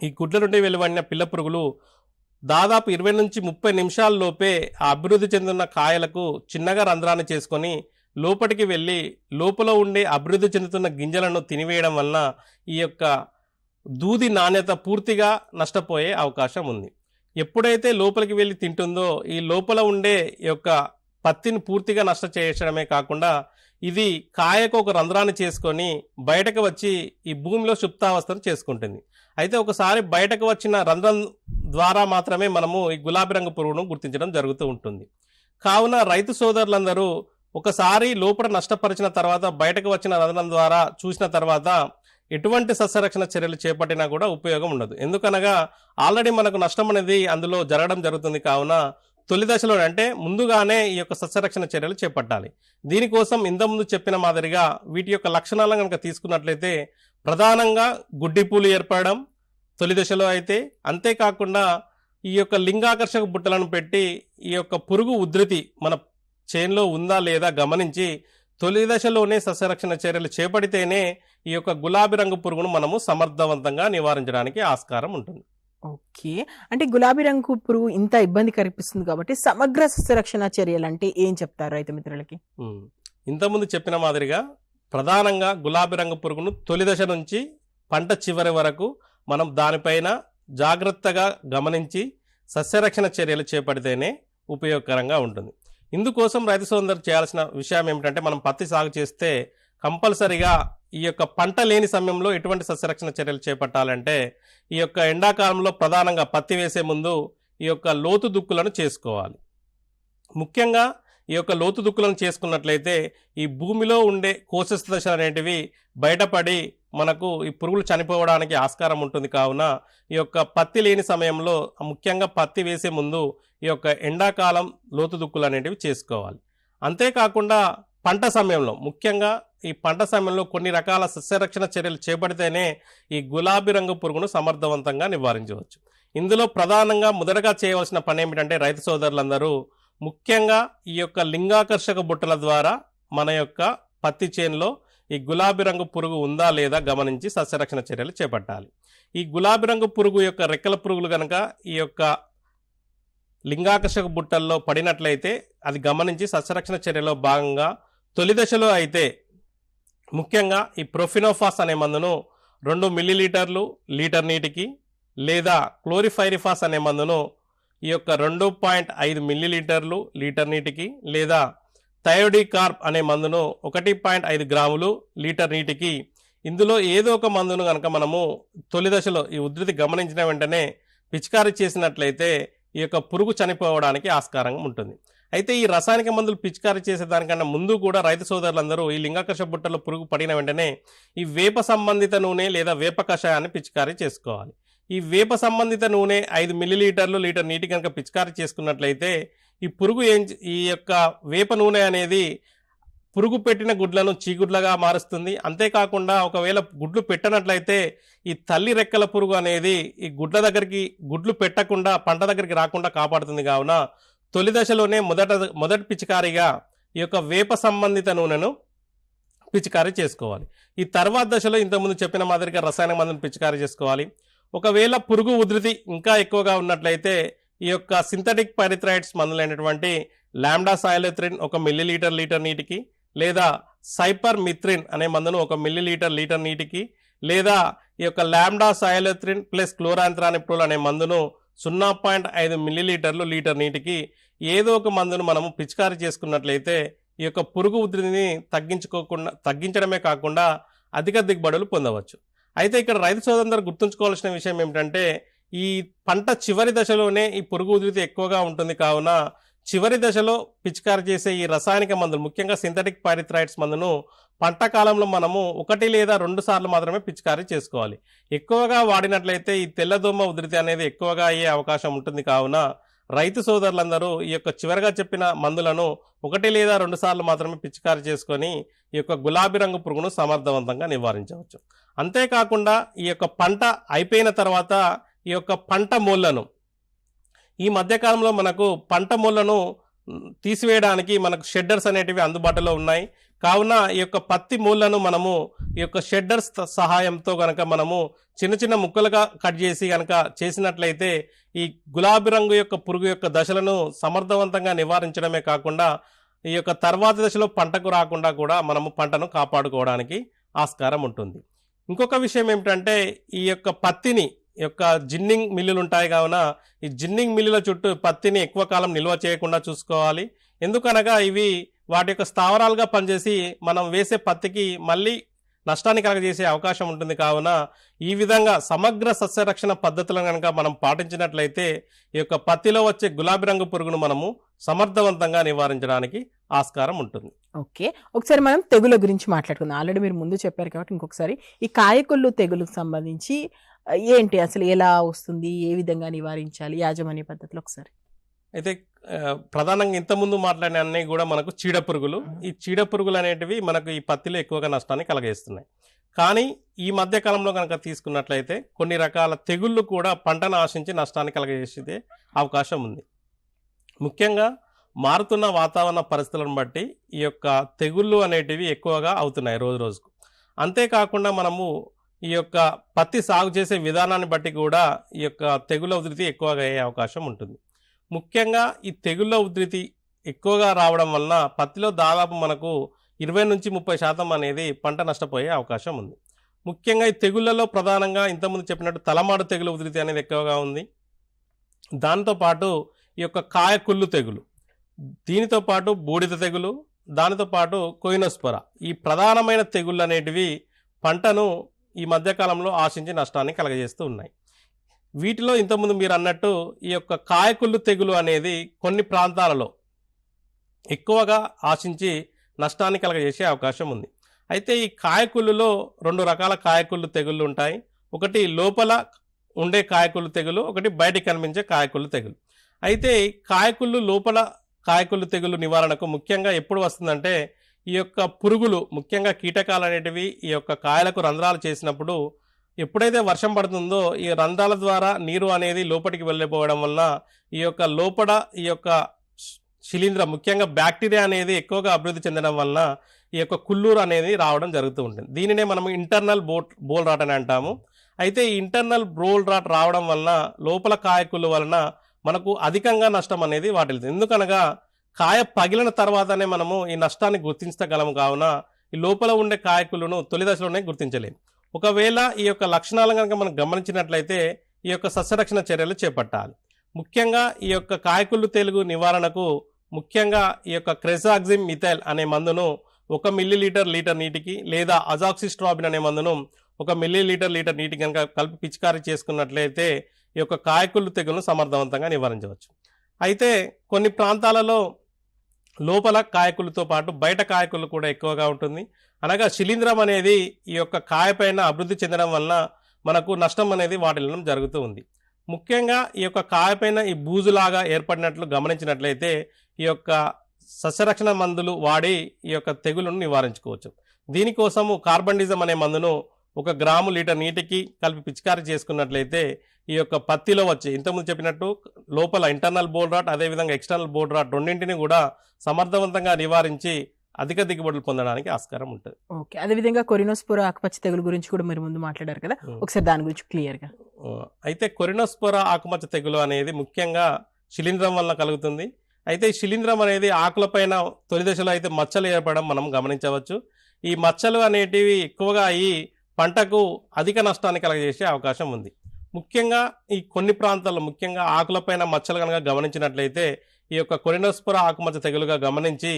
ఈ గుడ్ల నుండి వెలువడిన పిల్ల పురుగులు దాదాపు 20 నుంచి 30 నిమిషాల్లోపే ఆ అభివృద్ధి చెందుతున్న కాయలకు చిన్నగా రంధ్రాన్ని చేసుకొని లోపలికి వెళ్ళి లోపల ఉండే అభివృద్ధి చెందుతున్న గింజలను తినివేయడం వలన ఈ యొక్క దూది నాణ్యత పూర్తిగా నష్టపోయే అవకాశం ఉంది. ఎప్పుడైతే లోపలికి వెళ్ళి తింటుందో ఈ లోపల ఉండే ఈ యొక్క పత్తిని పూర్తిగా నష్ట చేయడమే కాకుండా ఇది కాయకు ఒక రంధ్రాన్ని చేసుకొని బయటకు వచ్చి ఈ భూమిలో సుప్తావస్థను చేసుకుంటుంది. అయితే ఒకసారి బయటకు వచ్చిన రంధ్రం ద్వారా మాత్రమే మనము ఈ గులాబీ రంగు పురుగును గుర్తించడం జరుగుతూ ఉంటుంది. కావున రైతు సోదరులందరూ ఒకసారి లోపల నష్టపరిచిన తర్వాత బయటకు వచ్చిన రంధ్రం ద్వారా చూసిన తర్వాత ఎటువంటి సస్యరక్షణ చర్యలు చేపట్టినా కూడా ఉపయోగం ఉండదు. ఎందుకనగా ఆల్రెడీ మనకు నష్టం అనేది అందులో జరగడం జరుగుతుంది. కావున తొలి దశలో అంటే ముందుగానే ఈ యొక్క సస్యరక్షణ చర్యలు చేపట్టాలి. దీనికోసం ఇంతకుముందు చెప్పిన మాదిరిగా వీటి యొక్క లక్షణాలను కనుక తీసుకున్నట్లయితే ప్రధానంగా గుడ్డి పూలు ఏర్పడడం తొలి దశలో అయితే, అంతేకాకుండా ఈ యొక్క లింగాకర్షక బుట్టలను పెట్టి ఈ యొక్క పురుగు ఉధృతి మన చేనులో ఉందా లేదా గమనించి తొలి దశలోనే సస్యరక్షణ చర్యలు చేపడితేనే ఈ యొక్క గులాబీ రంగు పురుగును మనము సమర్థవంతంగా నివారించడానికి ఆస్కారం ఉంటుంది. ఓకే, అంటే గులాబీ రంగు పురుగు ఇంత ఇబ్బంది కల్పిస్తుంది కాబట్టి సమగ్ర సస్యరక్షణ చర్యలు అంటే ఏం చెప్తారు రైతు మిత్రులకి? ఇంతకుముందు చెప్పిన మాదిరిగా ప్రధానంగా గులాబీ రంగు పురుగును తొలి దశ నుంచి పంట చివరి వరకు మనం దానిపైన జాగ్రత్తగా గమనించి సస్యరక్షణ చర్యలు చేపడితేనే ఉపయోగకరంగా ఉంటుంది. ఇందుకోసం రైతు సోదరులు చేయాల్సిన విషయం ఏమిటంటే మనం పత్తి సాగు చేస్తే కంపల్సరిగా ఈ యొక్క పంట లేని సమయంలో ఎటువంటి సస్యరక్షణ చర్యలు చేపట్టాలంటే ఈ యొక్క ఎండాకాలంలో ప్రధానంగా పత్తి వేసే ముందు ఈ యొక్క లోతు దుక్కులను చేసుకోవాలి. ముఖ్యంగా ఈ యొక్క లోతు దుక్కులను చేసుకున్నట్లయితే ఈ భూమిలో ఉండే కోశస్థ దశలు అనేటివి బయటపడి మనకు ఈ పురుగులు చనిపోవడానికి ఆస్కారం ఉంటుంది. కావున ఈ యొక్క పత్తి లేని సమయంలో ముఖ్యంగా పత్తి వేసే ముందు ఈ యొక్క ఎండాకాలం లోతు దుక్కులు అనేటివి చేసుకోవాలి. అంతేకాకుండా పంట సమయంలో, ముఖ్యంగా ఈ పంట సమయంలో కొన్ని రకాల సస్యరక్షణ చర్యలు చేపడితేనే ఈ గులాబీ రంగు పురుగును సమర్థవంతంగా నివారించవచ్చు. ఇందులో ప్రధానంగా మొదటగా చేయవలసిన పని ఏమిటంటే రైతు సోదరులందరూ ముఖ్యంగా ఈ యొక్క లింగాకర్షక బుట్టల ద్వారా మన యొక్క పత్తి చేనులో ఈ గులాబీ రంగు పురుగు ఉందా లేదా గమనించి సస్యరక్షణ చర్యలు చేపట్టాలి. ఈ గులాబీ రంగు పురుగు యొక్క రెక్కల పురుగులు కనుక ఈ యొక్క లింగాకర్షక బుట్టల్లో పడినట్లయితే అది గమనించి సస్యరక్షణ చర్యలో భాగంగా తొలి దశలో అయితే ముఖ్యంగా ఈ ప్రొఫినోఫాస్ అనే మందును 2 మిల్లీలీటర్లు లీటర్ నీటికి, లేదా క్లోరిఫైరిఫాస్ అనే మందును ఈ యొక్క 2.5 మిల్లీలీటర్లు లీటర్ నీటికి, లేదా థయోడికార్ప్ అనే మందును 1.5 గ్రాములు లీటర్ నీటికి, ఇందులో ఏదో ఒక మందును కనుక మనము తొలి దశలో ఈ ఉధృతి గమనించిన వెంటనే పిచికారీ చేసినట్లయితే ఈ యొక్క పురుగు చనిపోవడానికి ఆస్కారం ఉంటుంది. అయితే ఈ రసాయనిక మందులు పిచికారీ చేసేదానికన్నా ముందు కూడా రైతు సోదరులందరూ ఈ లింగాకర్షక బుట్టలో పురుగు పడిన వెంటనే ఈ వేప సంబంధిత నూనె లేదా వేప కషాయాన్ని పిచికారీ చేసుకోవాలి. ఈ వేప సంబంధిత నూనె 5 మిల్లీలీటర్లు లీటర్ నీటి కనుక పిచికారీ చేసుకున్నట్లయితే ఈ పురుగు ఈ యొక్క వేప నూనె అనేది పురుగు పెట్టిన గుడ్లను చీగుడ్లుగా మారుస్తుంది. అంతేకాకుండా ఒకవేళ గుడ్లు పెట్టనట్లయితే ఈ తల్లి రెక్కల పురుగు అనేది ఈ గుడ్లు పెట్టకుండా పంట దగ్గరికి రాకుండా కాపాడుతుంది. కావున తొలి దశలోనే మొదటి పిచికారీగా ఈ యొక్క వేప సంబంధిత నూనెను పిచికారీ చేసుకోవాలి. ఈ తర్వాత దశలో ఇంతకుముందు చెప్పిన మాదిరిగా రసాయన మందును పిచికారీ చేసుకోవాలి. ఒకవేళ పురుగు ఉధృతి ఇంకా ఎక్కువగా ఉన్నట్లయితే ఈ యొక్క సింథటిక్ పైరిథ్రాయిడ్స్ మందులైనటువంటి లాంబ్డా సాయలోత్రిన్ 1 మిల్లీలీటర్ లీటర్ నీటికి, లేదా సైపర్ మిత్రిన్ అనే మందును 1 మిల్లీలీటర్ లీటర్ నీటికి, లేదా ఈ యొక్క లాంబ్డా సాయలోత్రిన్ ప్లస్ క్లోరాంత్రానిప్రోల్ అనే మందును 0.5 మిల్లీలీటర్లు లీటర్ నీటికి ఏదో ఒక మందును మనము పిచికారీ చేసుకున్నట్లయితే ఈ యొక్క పురుగు ఉధృతిని తగ్గించడమే కాకుండా అధిక దిగుబడులు పొందవచ్చు. అయితే ఇక్కడ రైతు సోదరులందరూ గుర్తుంచుకోవాల్సిన విషయం ఏమిటంటే ఈ పంట చివరి దశలోనే ఈ పురుగు ఉధృతి ఎక్కువగా ఉంటుంది. కావున చివరి దశలో పిచికారీ చేసే ఈ రసాయనిక మందులు, ముఖ్యంగా సింథటిక్ పైరిథ్రాయిడ్స్ మందును పంట కాలంలో మనము 1 లేదా 2 సార్లు మాత్రమే పిచికారీ చేసుకోవాలి. ఎక్కువగా వాడినట్లయితే ఈ తెల్లదోమ ఉధృతి అనేది ఎక్కువగా అయ్యే అవకాశం ఉంటుంది. కావున రైతు సోదరులందరూ ఈ యొక్క చివరిగా చెప్పిన మందులను 1 లేదా 2 సార్లు మాత్రమే పిచికారీ చేసుకొని ఈ యొక్క గులాబీ రంగు పురుగును సమర్థవంతంగా నివారించవచ్చు. అంతేకాకుండా ఈ యొక్క పంట అయిపోయిన తర్వాత ఈ యొక్క పంట మూలను, ఈ మధ్యకాలంలో మనకు పంట మూలను తీసివేయడానికి మనకు షెడ్డర్స్ అనేటివి అందుబాటులో ఉన్నాయి. కావున ఈ యొక్క పత్తి మూలను మనము ఈ యొక్క షెడ్డర్స్ సహాయంతో కనుక మనము చిన్న చిన్న ముక్కలుగా కట్ చేసి కనుక చేసినట్లయితే ఈ గులాబీ రంగు యొక్క పురుగు యొక్క దశలను సమర్థవంతంగా నివారించడమే కాకుండా ఈ యొక్క తర్వాత దశలో పంటకు రాకుండా కూడా మనము పంటను కాపాడుకోవడానికి ఆస్కారం ఉంటుంది. ఇంకొక విషయం ఏమిటంటే ఈ యొక్క పత్తిని యొక్క జిన్నింగ్ మిల్లులు ఉంటాయి. కావున ఈ జిన్నింగ్ మిల్లుల చుట్టూ పత్తిని ఎక్కువ కాలం నిల్వ చేయకుండా చూసుకోవాలి. ఎందుకనగా ఇవి వాటి యొక్క స్థావరాలుగా పనిచేసి మనం వేసే పత్తికి మళ్ళీ నష్టాన్ని కలగజేసే అవకాశం ఉంటుంది. కావున ఈ విధంగా సమగ్ర సస్యరక్షణ పద్ధతులను కనుక మనం పాటించినట్లయితే ఈ యొక్క పత్తిలో వచ్చే గులాబీ రంగు పురుగును మనము సమర్థవంతంగా నివారించడానికి ఆస్కారం ఉంటుంది. ఓకే, ఒకసారి మనం తెగుల గురించి మాట్లాడుకుందాం. ఆల్రెడీ మీరు ముందు చెప్పారు కాబట్టి ఇంకొకసారి ఈ కాయకొల్లు తెగులకు సంబంధించి ఏంటి, అసలు ఎలా వస్తుంది, ఏ విధంగా నివారించాలి, యాజమాన్య పద్ధతిలో ఒకసారి. అయితే ప్రధానంగా ఇంతకుముందు మాట్లాడిన అన్నీ కూడా మనకు చీడపురుగులు. ఈ చీడపురుగులు అనేటివి మనకు ఈ పత్తిలో ఎక్కువగా నష్టాన్ని కలగజేస్తున్నాయి. కానీ ఈ మధ్య కాలంలో కనుక తీసుకున్నట్లయితే కొన్ని రకాల తెగుళ్ళు కూడా పంటను ఆశించి నష్టాన్ని కలగజేసే అవకాశం ఉంది. ముఖ్యంగా మారుతున్న వాతావరణ పరిస్థితులను బట్టి ఈ యొక్క తెగుళ్ళు అనేటివి ఎక్కువగా అవుతున్నాయి రోజు రోజుకు. అంతేకాకుండా మనము ఈ యొక్క పత్తి సాగు చేసే విధానాన్ని బట్టి కూడా ఈ యొక్క తెగుళ్ళ ఉధృతి ఎక్కువగా అయ్యే అవకాశం ఉంటుంది. ముఖ్యంగా ఈ తెగుళ్ళ ఉధృతి ఎక్కువగా రావడం వలన పత్తిలో దాదాపు మనకు 20-30% అనేది పంట నష్టపోయే అవకాశం ఉంది. ముఖ్యంగా ఈ తెగుళ్లలో ప్రధానంగా ఇంతకుముందు చెప్పినట్టు తలమాడు తెగులు ఉధృతి అనేది ఎక్కువగా ఉంది. దాంతోపాటు ఈ యొక్క కాయకుళ్ళు తెగులు, దీనితో పాటు బూడిద తెగులు, దానితో పాటు కోయినోస్పొర, ఈ ప్రధానమైన తెగుళ్ళు అనేటివి పంటను ఈ మధ్యకాలంలో ఆశించి నష్టాన్ని కలగజేస్తూ ఉన్నాయి. వీటిలో ఇంతకుముందు మీరు అన్నట్టు ఈ యొక్క కాయకుళ్ళు తెగులు అనేది కొన్ని ప్రాంతాలలో ఎక్కువగా ఆశించి నష్టాన్ని కలగజేసే అవకాశం ఉంది. అయితే ఈ కాయకుళ్ళులో 2 రకాల కాయకుళ్ళు తెగుళ్ళు ఉంటాయి. ఒకటి లోపల ఉండే కాయకుళ్ళు తెగులు, ఒకటి బయటికి కనిపించే కాయకుళ్ళు తెగులు. అయితే కాయకుళ్ళు లోపల కాయకుళ్ళు తెగులు నివారణకు ముఖ్యంగా ఎప్పుడు వస్తుందంటే ఈ యొక్క పురుగులు ముఖ్యంగా కీటకాలు అనేటివి ఈ యొక్క కాయలకు రంధ్రాలు చేసినప్పుడు ఎప్పుడైతే వర్షం పడుతుందో ఈ రంధ్రాల ద్వారా నీరు అనేది లోపలికి వెళ్ళిపోవడం వలన ఈ యొక్క లోపల ఈ యొక్క శిలీంధ్ర ముఖ్యంగా బ్యాక్టీరియా అనేది ఎక్కువగా అభివృద్ధి చెందడం వలన ఈ యొక్క కుల్లూరు అనేది రావడం జరుగుతూ ఉంటుంది. దీనినే మనం ఇంటర్నల్ బోల్ రాట్ అని అంటాము. అయితే ఈ ఇంటర్నల్ బోల్ రాట్ రావడం వలన లోపల కాయకుళ్ళు వలన మనకు అధికంగా నష్టం అనేది వాటిల్తుంది. ఎందుకనగా కాయ పగిలిన తర్వాతనే మనము ఈ నష్టాన్ని గుర్తించగలము. కావున ఈ లోపల ఉండే కాయకులను తొలి దశలోనే గుర్తించలేము. ఒకవేళ ఈ యొక్క లక్షణాలను కనుక మనం గమనించినట్లయితే ఈ యొక్క సస్యరక్షణ చర్యలు చేపట్టాలి. ముఖ్యంగా ఈ యొక్క కాయకుళ్ళు తెగులు నివారణకు ముఖ్యంగా ఈ యొక్క క్రెసాక్సిమ్ మిథైల్ అనే మందును 1 మిల్లీలీటర్ లీటర్ నీటికి లేదా అజాక్సిస్ట్రాబిన్ అనే మందును 1 మిల్లీలీటర్ లీటర్ నీటికి కనుక కలిపి పిచికారీ చేసుకున్నట్లయితే ఈ యొక్క కాయకుళ్ళు తెగులను సమర్థవంతంగా నివారించవచ్చు. అయితే కొన్ని ప్రాంతాలలో లోపల కాయకులతో పాటు బయట కాయకులు కూడా ఎక్కువగా ఉంటుంది. అనగా శిలీంధ్రం అనేది ఈ యొక్క కాయపైన అభివృద్ధి చెందడం వలన మనకు నష్టం అనేది వాటిల్లడం జరుగుతూ ఉంది. ముఖ్యంగా ఈ యొక్క కాయపైన ఈ బూజులాగా ఏర్పడినట్లు గమనించినట్లయితే ఈ యొక్క సస్యరక్షణ మందులు వాడి ఈ యొక్క తెగులను నివారించుకోవచ్చు. దీనికోసము కార్బండిజం అనే మందును 1 గ్రాము లీటర్ నీటికి కలిపి పిచికారీ చేసుకున్నట్లయితే ఈ యొక్క పత్తిలో వచ్చే ఇంతకుముందు చెప్పినట్టు లోపల ఇంటర్నల్ బోల్ రాట్ అదేవిధంగా ఎక్స్టర్నల్ బోల్ రాట్ రెండింటిని కూడా సమర్థవంతంగా నివారించి అధిక దిగుబడులు పొందడానికి ఆస్కారం ఉంటుంది. ఓకే, అదేవిధంగా కొరినోస్పోరా ఆకుపచ్చ తెగులు గురించి కూడా మీరు ముందు మాట్లాడారు కదా, ఒకసారి దాని గురించి క్లియర్గా. అయితే కొరినోస్పోరా ఆకుమచ్చ తెగులు అనేది ముఖ్యంగా శిలీంధ్రం వల్ల కలుగుతుంది. అయితే ఈ శిలీంధ్రం అనేది ఆకులపైన తొలి దశలో అయితే మచ్చలు ఏర్పడడం మనం గమనించవచ్చు. ఈ మచ్చలు అనేటివి ఎక్కువగా ఈ పంటకు అధిక నష్టాన్ని కలగజేసే అవకాశం ఉంది. ముఖ్యంగా ఈ కొన్ని ప్రాంతాల్లో ముఖ్యంగా ఆకులపైన మచ్చలు కనుక గమనించినట్లయితే ఈ యొక్క కొరినోస్పోరా ఆకుమచ్చ తెగులుగా గమనించి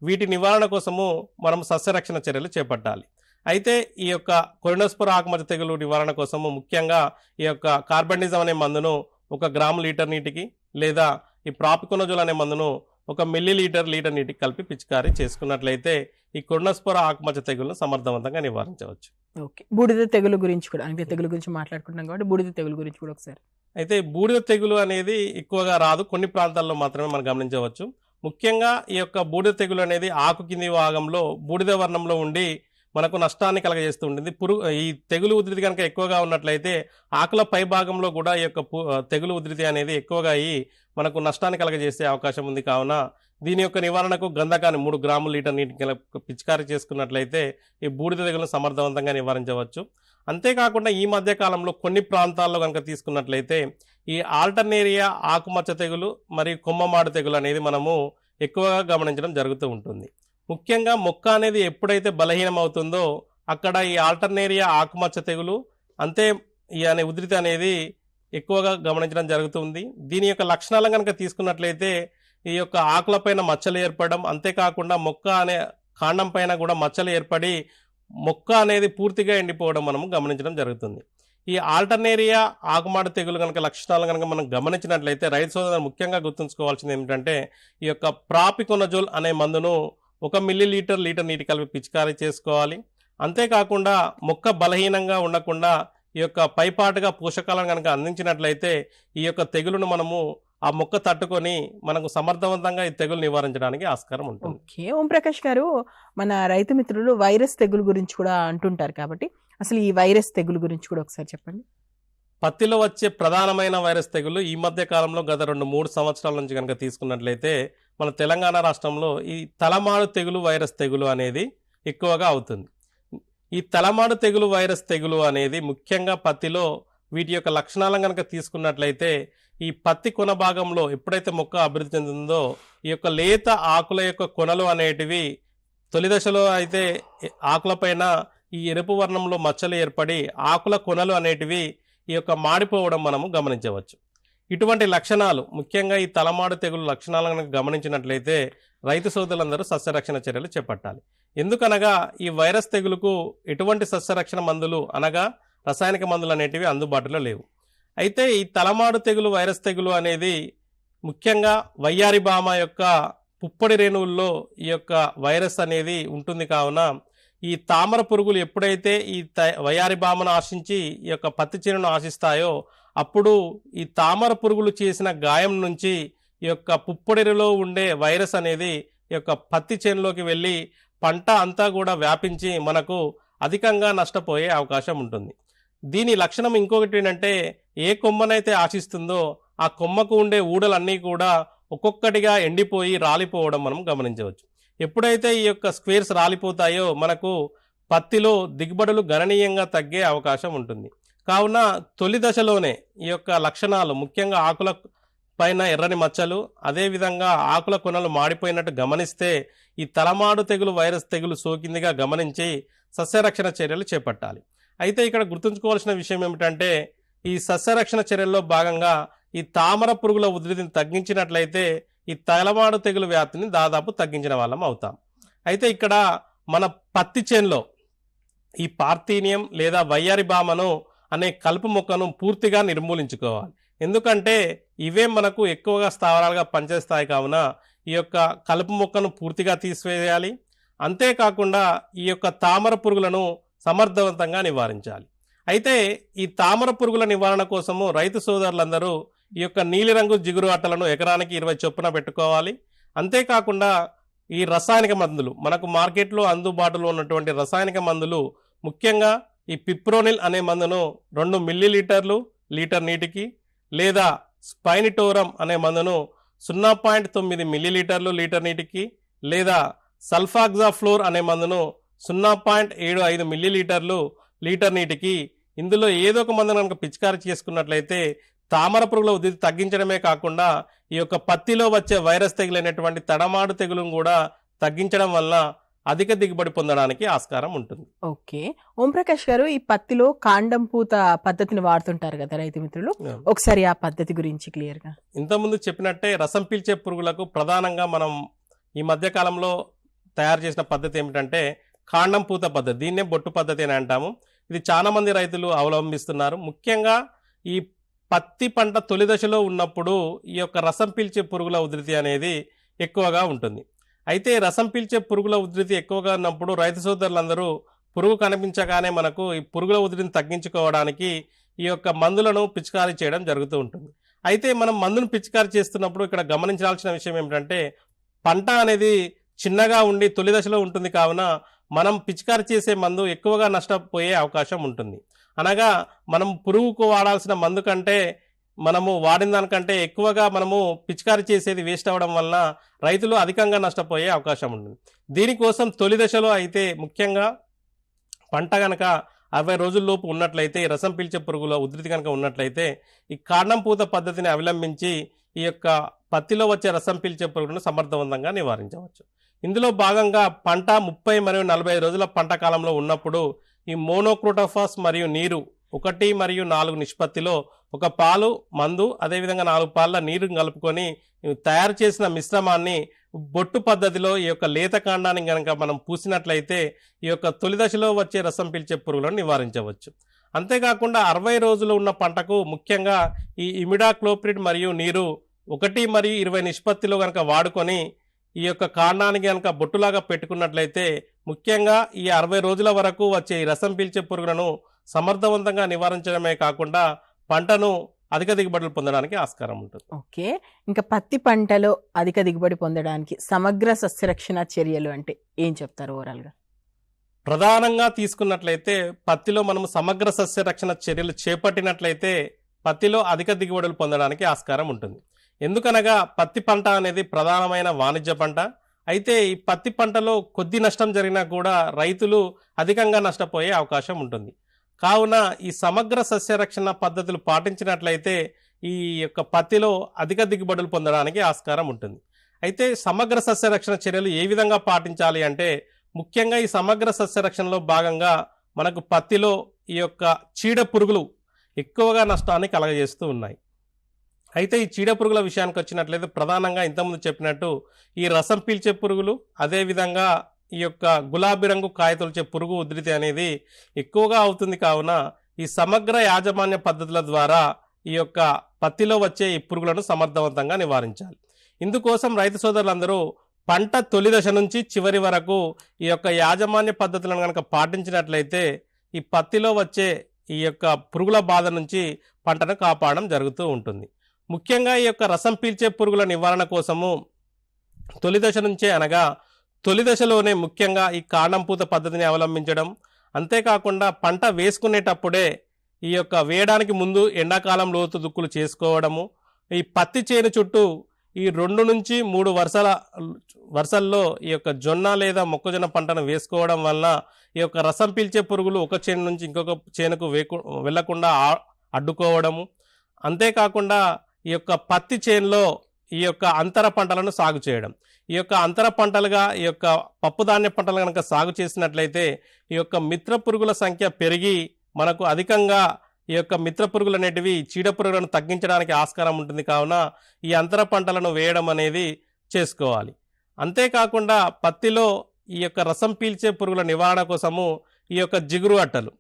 వీటి నివారణ కోసము మనం సస్యరక్షణ చర్యలు చేపట్టాలి. అయితే ఈ యొక్క కొరినోస్పోరా ఆకుమచ్చ తెగులు నివారణ కోసము ముఖ్యంగా ఈ యొక్క కార్బండిజం అనే మందును 1 గ్రాము లీటర్ నీటికి లేదా ఈ ప్రాపికోనజోల్ అనే మందును 1 మిల్లీలీటర్ లీటర్ నీటికి కలిపి పిచికారీ చేసుకున్నట్లయితే ఈ కొరినోస్పోరా ఆకుమచ్చ తెగులను సమర్థవంతంగా నివారించవచ్చు. ఓకే, బూడిద తెగులు గురించి కూడా, అంటే తెగులు గురించి మాట్లాడుకుంటున్నాం కాబట్టి బూడిద తెగులు గురించి కూడా ఒకసారి. అయితే బూడిద తెగులు అనేది ఎక్కువగా రాదు, కొన్ని ప్రాంతాల్లో మాత్రమే మనం గమనించవచ్చు. ముఖ్యంగా ఈ యొక్క బూడిద తెగులు అనేది ఆకు కింది భాగంలో బూడిద వర్ణంలో ఉండి మనకు నష్టాన్ని కలగజేస్తూ ఉంటుంది. ఈ తెగులు ఉధృతి కనుక ఎక్కువగా ఉన్నట్లయితే ఆకుల పై భాగంలో కూడా ఈ యొక్క తెగులు ఉధృతి అనేది ఎక్కువగా అయ్యి మనకు నష్టాన్ని కలగజేసే అవకాశం ఉంది. కావున దీని యొక్క నివారణకు గంధకాన్ని 3 గ్రాముల లీటర్ నీటికి పిచికారీ చేసుకున్నట్లయితే ఈ బూడిద తెగులను సమర్థవంతంగా నివారించవచ్చు. అంతేకాకుండా ఈ మధ్య కాలంలో కొన్ని ప్రాంతాల్లో కనుక తీసుకున్నట్లయితే ఈ ఆల్టర్నేరియా ఆకుమచ్చ తెగులు మరియు కొమ్మమాడు తెగులు అనేది మనము ఎక్కువగా గమనించడం జరుగుతూ ఉంటుంది. ముఖ్యంగా మొక్క అనేది ఎప్పుడైతే బలహీనం అవుతుందో అక్కడ ఈ ఆల్టర్నేరియా ఆకుమచ్చ తెగులు అంతే ఈ అనే ఉధృతి అనేది ఎక్కువగా గమనించడం జరుగుతుంది. దీని యొక్క లక్షణాలను కనుక తీసుకున్నట్లయితే ఈ యొక్క ఆకులపైన మచ్చలు ఏర్పడడం, అంతేకాకుండా మొక్క అనే కాండం పైన కూడా మచ్చలు ఏర్పడి మొక్క అనేది పూర్తిగా ఎండిపోవడం మనము గమనించడం జరుగుతుంది. ఈ ఆల్టర్నేరియా ఆకుమాడు తెగులు కనుక లక్షణాలు కనుక మనం గమనించినట్లయితే రైతు సోదరులు ముఖ్యంగా గుర్తుంచుకోవాల్సింది ఏమిటంటే ఈ యొక్క ప్రాపికోనజోల్ అనే మందును 1 మిల్లీలీటర్ లీటర్ నీటి కలిపి పిచికారీ చేసుకోవాలి. అంతేకాకుండా మొక్క బలహీనంగా ఉండకుండా ఈ యొక్క పైపాటుగా పోషకాలను కనుక అందించినట్లయితే ఈ యొక్క తెగులును మనము ఆ మొక్క తట్టుకొని మనకు సమర్థవంతంగా ఈ తెగులు నివారించడానికి ఆస్కారం ఉంటుంది. ఓకే, ఓంప్రకాష్ గారు, మన రైతు మిత్రులు వైరస్ తెగులు గురించి కూడా అంటుంటారు కాబట్టి అసలు ఈ వైరస్ తెగులు గురించి కూడా ఒకసారి చెప్పండి. పత్తిలో వచ్చే ప్రధానమైన వైరస్ తెగులు ఈ మధ్య కాలంలో గత 2-3 సంవత్సరాల నుంచి కనుక తీసుకున్నట్లయితే మన తెలంగాణ రాష్ట్రంలో ఈ తలమాడు తెగులు వైరస్ తెగులు అనేది ఎక్కువగా అవుతుంది. ఈ తలమాడు తెగులు వైరస్ తెగులు అనేది ముఖ్యంగా పత్తిలో వీటి యొక్క లక్షణాలను కనుక తీసుకున్నట్లయితే ఈ పత్తి కొన భాగంలో ఎప్పుడైతే మొక్క అభివృద్ధి చెందుతుందో ఈ యొక్క లేత ఆకుల యొక్క కొనలు అనేటివి తొలి దశలో అయితే ఆకులపైన ఈ ఎరుపు వర్ణంలో మచ్చలు ఏర్పడి ఆకుల కొనలు అనేటివి ఈ యొక్క మాడిపోవడం మనము గమనించవచ్చు. ఇటువంటి లక్షణాలు ముఖ్యంగా ఈ తలమాడు తెగులు లక్షణాలను గమనించినట్లయితే రైతు సోదరులందరూ సస్యరక్షణ చర్యలు చేపట్టాలి. ఎందుకనగా ఈ వైరస్ తెగులుకు ఎటువంటి సస్యరక్షణ మందులు అనగా రసాయనిక మందులు అనేటివి అందుబాటులో లేవు. అయితే ఈ తలమాడు తెగులు వైరస్ తెగులు అనేది ముఖ్యంగా వయ్యారి భామ యొక్క పుప్పొడి రేణువుల్లో ఈ యొక్క వైరస్ అనేది ఉంటుంది. కావున ఈ తామర పురుగులు ఎప్పుడైతే ఈ వయ్యారి భామను ఆశించి ఈ యొక్క పత్తి చేనును ఆశిస్తాయో అప్పుడు ఈ తామర పురుగులు చేసిన గాయం నుంచి ఈ యొక్క పుప్పొడిలో ఉండే వైరస్ అనేది ఈ యొక్క పత్తి చేనులోకి వెళ్ళి పంట అంతా కూడా వ్యాపించి మనకు అధికంగా నష్టపోయే అవకాశం ఉంటుంది. దీని లక్షణం ఇంకొకటి ఏంటంటే, ఏ కొమ్మనైతే ఆశిస్తుందో ఆ కొమ్మకు ఉండే ఊడలన్నీ కూడా ఒక్కొక్కటిగా ఎండిపోయి రాలిపోవడం మనం గమనించవచ్చు. ఎప్పుడైతే ఈ యొక్క స్క్వేర్స్ రాలిపోతాయో మనకు పత్తిలో దిగుబడులు గణనీయంగా తగ్గే అవకాశం ఉంటుంది. కావున తొలి దశలోనే ఈ యొక్క లక్షణాలు, ముఖ్యంగా ఆకుల పైన ఎర్రని మచ్చలు, అదేవిధంగా ఆకుల కొనలు మాడిపోయినట్టు గమనిస్తే ఈ తలమాడు తెగులు వైరస్ తెగులు సోకిందిగా గమనించి సస్యరక్షణ చర్యలు చేపట్టాలి. అయితే ఇక్కడ గుర్తుంచుకోవాల్సిన విషయం ఏమిటంటే, ఈ సస్యరక్షణ చర్యల్లో భాగంగా ఈ తామర పురుగుల ఉధృతిని తగ్గించినట్లయితే ఈ తలమాడు తెగులు వ్యాప్తిని దాదాపు తగ్గించిన వాళ్ళం అవుతాం. అయితే ఇక్కడ మన పత్తి చేనులో ఈ పార్థీనియం లేదా వయ్యారి బామను అనే కలుపు మొక్కను పూర్తిగా నిర్మూలించుకోవాలి. ఎందుకంటే ఇవే మనకు ఎక్కువగా స్థావరాలుగా పనిచేస్తాయి. కావున ఈ యొక్క కలుపు మొక్కను పూర్తిగా తీసివేయాలి. అంతేకాకుండా ఈ యొక్క తామర పురుగులను సమర్థవంతంగా నివారించాలి. అయితే ఈ తామర పురుగుల నివారణ కోసము రైతు సోదరులందరూ ఈ యొక్క నీలిరంగు జిగురు అట్టలను ఎకరానికి 20 చొప్పున పెట్టుకోవాలి. అంతేకాకుండా ఈ రసాయనిక మందులు, మనకు మార్కెట్లో అందుబాటులో ఉన్నటువంటి రసాయనిక మందులు, ముఖ్యంగా ఈ పిప్రోనిల్ అనే మందును 2 మిల్లీలీటర్లు లీటర్ నీటికి, లేదా స్పైనిటోరం అనే మందును 0.9 మిల్లీలీటర్లు లీటర్ నీటికి, లేదా సల్ఫాక్సాఫ్లోర్ అనే మందును 0.75 మిల్లీలీటర్లు లీటర్ నీటికి, ఇందులో ఏదో ఒక మందును కనుక పిచికారీ చేసుకున్నట్లయితే తామర పురుగుల ఉధృతి తగ్గించడమే కాకుండా ఈ యొక్క పత్తిలో వచ్చే వైరస్ తెగులైనటువంటి తడమాడు తెగులును కూడా తగ్గించడం వల్ల అధిక దిగుబడి పొందడానికి ఆస్కారం ఉంటుంది. ఓకే, ఓంప్రకాష్ గారు, ఈ పత్తిలో కాండం పూత పద్ధతిని వాడుతుంటారు కదా రైతు మిత్రులు, ఒకసారి ఆ పద్ధతి గురించి క్లియర్ గా. ఇంతకుముందు చెప్పినట్టే రసం పీల్చే పురుగులకు ప్రధానంగా మనం ఈ మధ్య కాలంలో తయారు చేసిన పద్ధతి ఏమిటంటే కాండం పూత పద్ధతి. దీన్నే బొట్టు పద్ధతి అని అంటాము. ఇది చాలా మంది రైతులు అవలంబిస్తున్నారు. ముఖ్యంగా ఈ పత్తి పంట తొలి దశలో ఉన్నప్పుడు ఈ యొక్క రసం పీల్చే పురుగుల ఉధృతి అనేది ఎక్కువగా ఉంటుంది. అయితే రసం పీల్చే పురుగుల ఉధృతి ఎక్కువగా ఉన్నప్పుడు రైతు సోదరులందరూ పురుగు కనిపించగానే మనకు ఈ పురుగుల ఉధృతిని తగ్గించుకోవడానికి ఈ యొక్క మందులను పిచికారీ చేయడం జరుగుతూ ఉంటుంది. అయితే మనం మందును పిచికారీ చేస్తున్నప్పుడు ఇక్కడ గమనించాల్సిన విషయం ఏమిటంటే, పంట అనేది చిన్నగా ఉండి తొలి దశలో ఉంటుంది. కావున మనం పిచికారీ చేసే మందు ఎక్కువగా నష్టపోయే అవకాశం ఉంటుంది. అనగా మనం పురుగుకు వాడాల్సిన మందు కంటే మనము వాడిన దానికంటే ఎక్కువగా మనము పిచికారీ చేసేది వేస్ట్ అవ్వడం వలన రైతులు అధికంగా నష్టపోయే అవకాశం ఉంటుంది. దీనికోసం తొలి దశలో అయితే ముఖ్యంగా పంట కనుక 60 రోజుల్లోపు ఉన్నట్లయితే, రసం పీల్చే పురుగుల ఉధృతి కనుక ఉన్నట్లయితే ఈ కాండం పూత పద్ధతిని అవలంబించి ఈ యొక్క పత్తిలో వచ్చే రసం పీల్చే పురుగులను సమర్థవంతంగా నివారించవచ్చు. ఇందులో భాగంగా పంట 30 మరియు 45 రోజుల పంట కాలంలో ఉన్నప్పుడు ఈ మోనోక్రోటోఫాస్ మరియు నీరు 1 మరియు 4 నిష్పత్తిలో 1 పాలు మందు, అదేవిధంగా 4 పాల నీరు కలుపుకొని తయారు చేసిన మిశ్రమాన్ని బొట్టు పద్ధతిలో ఈ యొక్క లేత కాండాన్ని కనుక మనం పూసినట్లయితే ఈ యొక్క తొలి దశలో వచ్చే రసం పీల్చే పురుగులను నివారించవచ్చు. అంతేకాకుండా 60 రోజులు ఉన్న పంటకు ముఖ్యంగా ఈ ఇమిడాక్లోప్రిడ్ మరియు నీరు 1 మరియు 20 నిష్పత్తిలో కనుక వాడుకొని ఈ యొక్క కాండానికి కనుక బొట్టులాగా పెట్టుకున్నట్లయితే ముఖ్యంగా ఈ 60 రోజుల వరకు వచ్చే ఈ రసం పీల్చే పురుగులను సమర్థవంతంగా నివారించడమే కాకుండా పంటను అధిక దిగుబడులు పొందడానికి ఆస్కారం ఉంటుంది. ఓకే, ఇంకా పత్తి పంటలో అధిక దిగుబడి పొందడానికి సమగ్ర సస్యరక్షణ చర్యలు అంటే ఏం చెప్తారు ఓవరాల్ గా? ప్రధానంగా తీసుకున్నట్లయితే పత్తిలో మనము సమగ్ర సస్యరక్షణ చర్యలు చేపట్టినట్లయితే పత్తిలో అధిక దిగుబడులు పొందడానికి ఆస్కారం ఉంటుంది. ఎందుకనగా పత్తి పంట అనేది ప్రధానమైన వాణిజ్య పంట. అయితే ఈ పత్తి పంటలో కొద్ది నష్టం జరిగినా కూడా రైతులు అధికంగా నష్టపోయే అవకాశం ఉంటుంది. కావున ఈ సమగ్ర సస్యరక్షణ పద్ధతులు పాటించినట్లయితే ఈ యొక్క పత్తిలో అధిక దిగుబడులు పొందడానికి ఆస్కారం ఉంటుంది. అయితే సమగ్ర సస్యరక్షణ చర్యలు ఏ విధంగా పాటించాలి అంటే, ముఖ్యంగా ఈ సమగ్ర సస్యరక్షణలో భాగంగా మనకు పత్తిలో ఈ యొక్క చీడ పురుగులు ఎక్కువగా నష్టాన్ని కలగజేస్తూ ఉన్నాయి. అయితే ఈ చీడ పురుగుల విషయానికి వచ్చినట్లయితే ప్రధానంగా ఇంతకుముందు చెప్పినట్టు ఈ రసం పీల్చే పురుగులు, అదేవిధంగా ఈ యొక్క గులాబీ రంగు కాయ తొలిచే పురుగు ఉధృతి అనేది ఎక్కువగా అవుతుంది. కావున ఈ సమగ్ర యాజమాన్య పద్ధతుల ద్వారా ఈ యొక్క పత్తిలో వచ్చే ఈ పురుగులను సమర్థవంతంగా నివారించాలి. ఇందుకోసం రైతు సోదరులందరూ పంట తొలి దశ నుంచి చివరి వరకు ఈ యొక్క యాజమాన్య పద్ధతులను కనుక పాటించినట్లయితే ఈ పత్తిలో వచ్చే ఈ యొక్క పురుగుల బాధ నుంచి పంటను కాపాడడం జరుగుతూ ఉంటుంది. ముఖ్యంగా ఈ యొక్క రసం పీల్చే పురుగుల నివారణ కోసము తొలి దశ నుంచే అనగా తొలి దశలోనే ముఖ్యంగా ఈ కాండం పూత పద్ధతిని అవలంబించడం, అంతేకాకుండా పంట వేసుకునేటప్పుడే ఈ యొక్క వేయడానికి ముందు ఎండాకాలం లోతు దుక్కులు చేసుకోవడము, ఈ పత్తి చేను చుట్టూ ఈ 2 నుంచి 3 వరుసల్లో ఈ యొక్క జొన్న లేదా మొక్కజొన్న పంటను వేసుకోవడం వలన ఈ యొక్క రసం పీల్చే పురుగులు ఒక చేను నుంచి ఇంకొక చేనుకు వెళ్లకుండా అడ్డుకోవడము, అంతేకాకుండా ఈ యొక్క పత్తి చేనులో ఈ యొక్క అంతర పంటలను సాగు చేయడం. ఈ యొక్క అంతర పంటలుగా ఈ యొక్క పప్పుధాన్య పంటలు కనుక సాగు చేసినట్లయితే ఈ యొక్క మిత్ర పురుగుల సంఖ్య పెరిగి మనకు అధికంగా ఈ యొక్క మిత్ర పురుగులు అనేటివి చీడ పురుగులను తగ్గించడానికి ఆస్కారం ఉంటుంది. కావున ఈ అంతర పంటలను వేయడం అనేది చేసుకోవాలి. అంతేకాకుండా పత్తిలో ఈ యొక్క రసం పీల్చే పురుగుల నివారణ కోసము ఈ యొక్క జిగురు అట్టలు,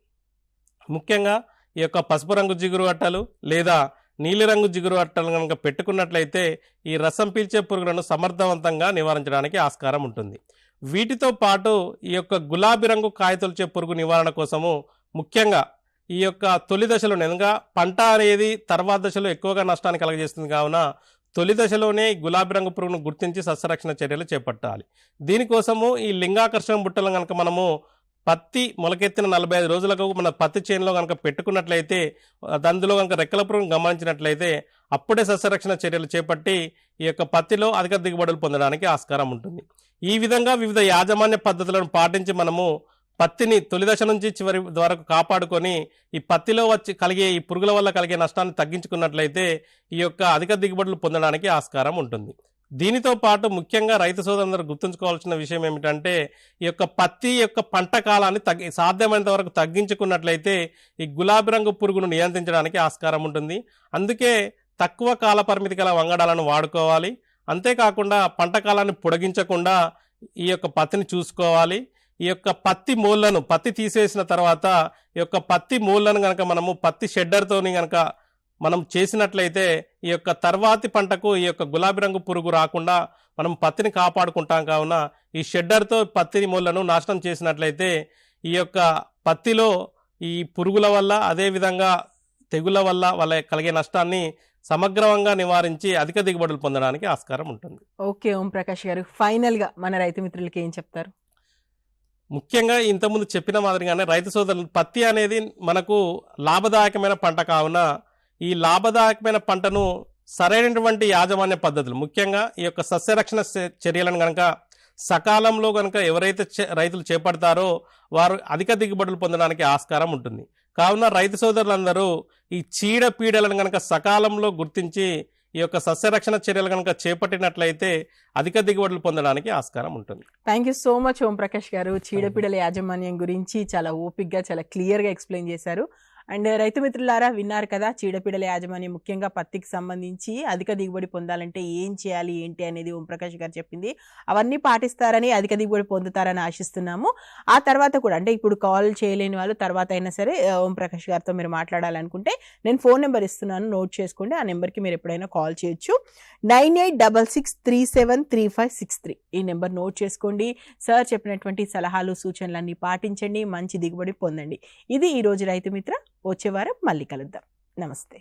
ముఖ్యంగా ఈ యొక్క పసుపు రంగు జిగురు అట్టలు లేదా నీలిరంగు జిగురు అట్టలు కనుక పెట్టుకున్నట్లయితే ఈ రసం పీల్చే పురుగులను సమర్థవంతంగా నివారించడానికి ఆస్కారం ఉంటుంది. వీటితో పాటు ఈ యొక్క గులాబీ రంగు కాయతొలిచే పురుగు నివారణ కోసము ముఖ్యంగా ఈ యొక్క తొలి దశలో అనగా పంట అనేది తర్వాత దశలో ఎక్కువగా నష్టాన్ని కలగజేస్తుంది. కావున తొలి దశలోనే గులాబీ రంగు పురుగును గుర్తించి సస్యరక్షణ చర్యలు చేపట్టాలి. దీనికోసము ఈ లింగాకర్షణ బుట్టలను కనుక మనము పత్తి మొలకెత్తిన 45 రోజులకు మన పత్తి చేనులో కనుక పెట్టుకున్నట్లయితే, అందులో కనుక రెక్కల పురుగును గమనించినట్లయితే అప్పుడే సస్యరక్షణ చర్యలు చేపట్టి ఈ యొక్క పత్తిలో అధిక దిగుబడులు పొందడానికి ఆస్కారం ఉంటుంది. ఈ విధంగా వివిధ యాజమాన్య పద్ధతులను పాటించి మనము పత్తిని తొలి దశ నుంచి చివరి వరకు కాపాడుకొని ఈ పత్తిలో కలిగే ఈ పురుగుల వల్ల కలిగే నష్టాన్ని తగ్గించుకున్నట్లయితే ఈ యొక్క అధిక దిగుబడులు పొందడానికి ఆస్కారం ఉంటుంది. దీనితో పాటు ముఖ్యంగా రైతు సోదరులందరూ గుర్తుంచుకోవాల్సిన విషయం ఏమిటంటే ఈ యొక్క పత్తి యొక్క పంట కాలాన్ని సాధ్యమైనంత వరకు తగ్గించుకున్నట్లయితే ఈ గులాబీ రంగు పురుగును నియంత్రించడానికి ఆస్కారం ఉంటుంది. అందుకే తక్కువ కాల పరిమితి గల వంగడాలను వాడుకోవాలి. అంతేకాకుండా పంట కాలాన్ని పొడిగించకుండా ఈ యొక్క పత్తిని చూసుకోవాలి. ఈ యొక్క పత్తి తీసేసిన తర్వాత ఈ యొక్క పత్తి మూలను కనుక మనము పత్తి షెడ్డర్తోని కనుక మనం చేసినట్లయితే ఈ యొక్క తర్వాతి పంటకు ఈ యొక్క గులాబీ రంగు పురుగు రాకుండా మనం పత్తిని కాపాడుకుంటాం. కావున ఈ షెడ్డర్తో పత్తి మూలను నాశనం చేసినట్లయితే ఈ యొక్క పత్తిలో ఈ పురుగుల వల్ల అదేవిధంగా తెగుల వల్ల కలిగే నష్టాన్ని సమగ్రంగా నివారించి అధిక దిగుబడులు పొందడానికి ఆస్కారం ఉంటుంది. ఓకే ఓం ప్రకాష్ గారు, ఫైనల్గా మన రైతు మిత్రులకి ఏం చెప్తారు? ముఖ్యంగా ఇంతకుముందు చెప్పిన మాదిరిగానే రైతు సోదరులు, పత్తి అనేది మనకు లాభదాయకమైన పంట. కావున ఈ లాభదాయకమైన పంటను సరైనటువంటి యాజమాన్య పద్ధతులు, ముఖ్యంగా ఈ యొక్క సస్యరక్షణ చర్యలను కనుక సకాలంలో కనుక ఎవరైతే రైతులు చేపడతారో వారు అధిక దిగుబడులు పొందడానికి ఆస్కారం ఉంటుంది. కావున రైతు సోదరులందరూ ఈ చీడ పీడలను కనుక సకాలంలో గుర్తించి ఈ యొక్క సస్యరక్షణ చర్యలు కనుక చేపట్టినట్లయితే అధిక దిగుబడులు పొందడానికి ఆస్కారం ఉంటుంది. Thank you so much Om Prakash గారు. చీడపీడల యాజమాన్యం గురించి చాలా ఓపిక్గా చాలా క్లియర్గా ఎక్స్ప్లెయిన్ చేశారు. అండ్ రైతు మిత్రులారా, విన్నారు కదా, చీడపీడల యాజమాన్యం ముఖ్యంగా పత్తికి సంబంధించి అధిక దిగుబడి పొందాలంటే ఏం చేయాలి ఏంటి అనేది ఓం ప్రకాష్ గారు చెప్పింది. అవన్నీ పాటిస్తారని అధిక దిగుబడి పొందుతారని ఆశిస్తున్నాము. ఆ తర్వాత కూడా అంటే ఇప్పుడు కాల్ చేయలేని వాళ్ళు తర్వాత అయినా సరే ఓం ప్రకాష్ గారితో మీరు మాట్లాడాలనుకుంటే నేను ఫోన్ నెంబర్ ఇస్తున్నాను, నోట్ చేసుకోండి. ఆ నెంబర్కి మీరు ఎప్పుడైనా కాల్ చేయొచ్చు. 9866373563 ఈ నెంబర్ నోట్ చేసుకోండి. సార్ చెప్పినటువంటి సలహాలు సూచనలన్నీ పాటించండి, మంచి దిగుబడి పొందండి. ఇది ఈరోజు రైతు మిత్ర. వచ్చే వారం మళ్ళీ కలుద్దాం. నమస్తే.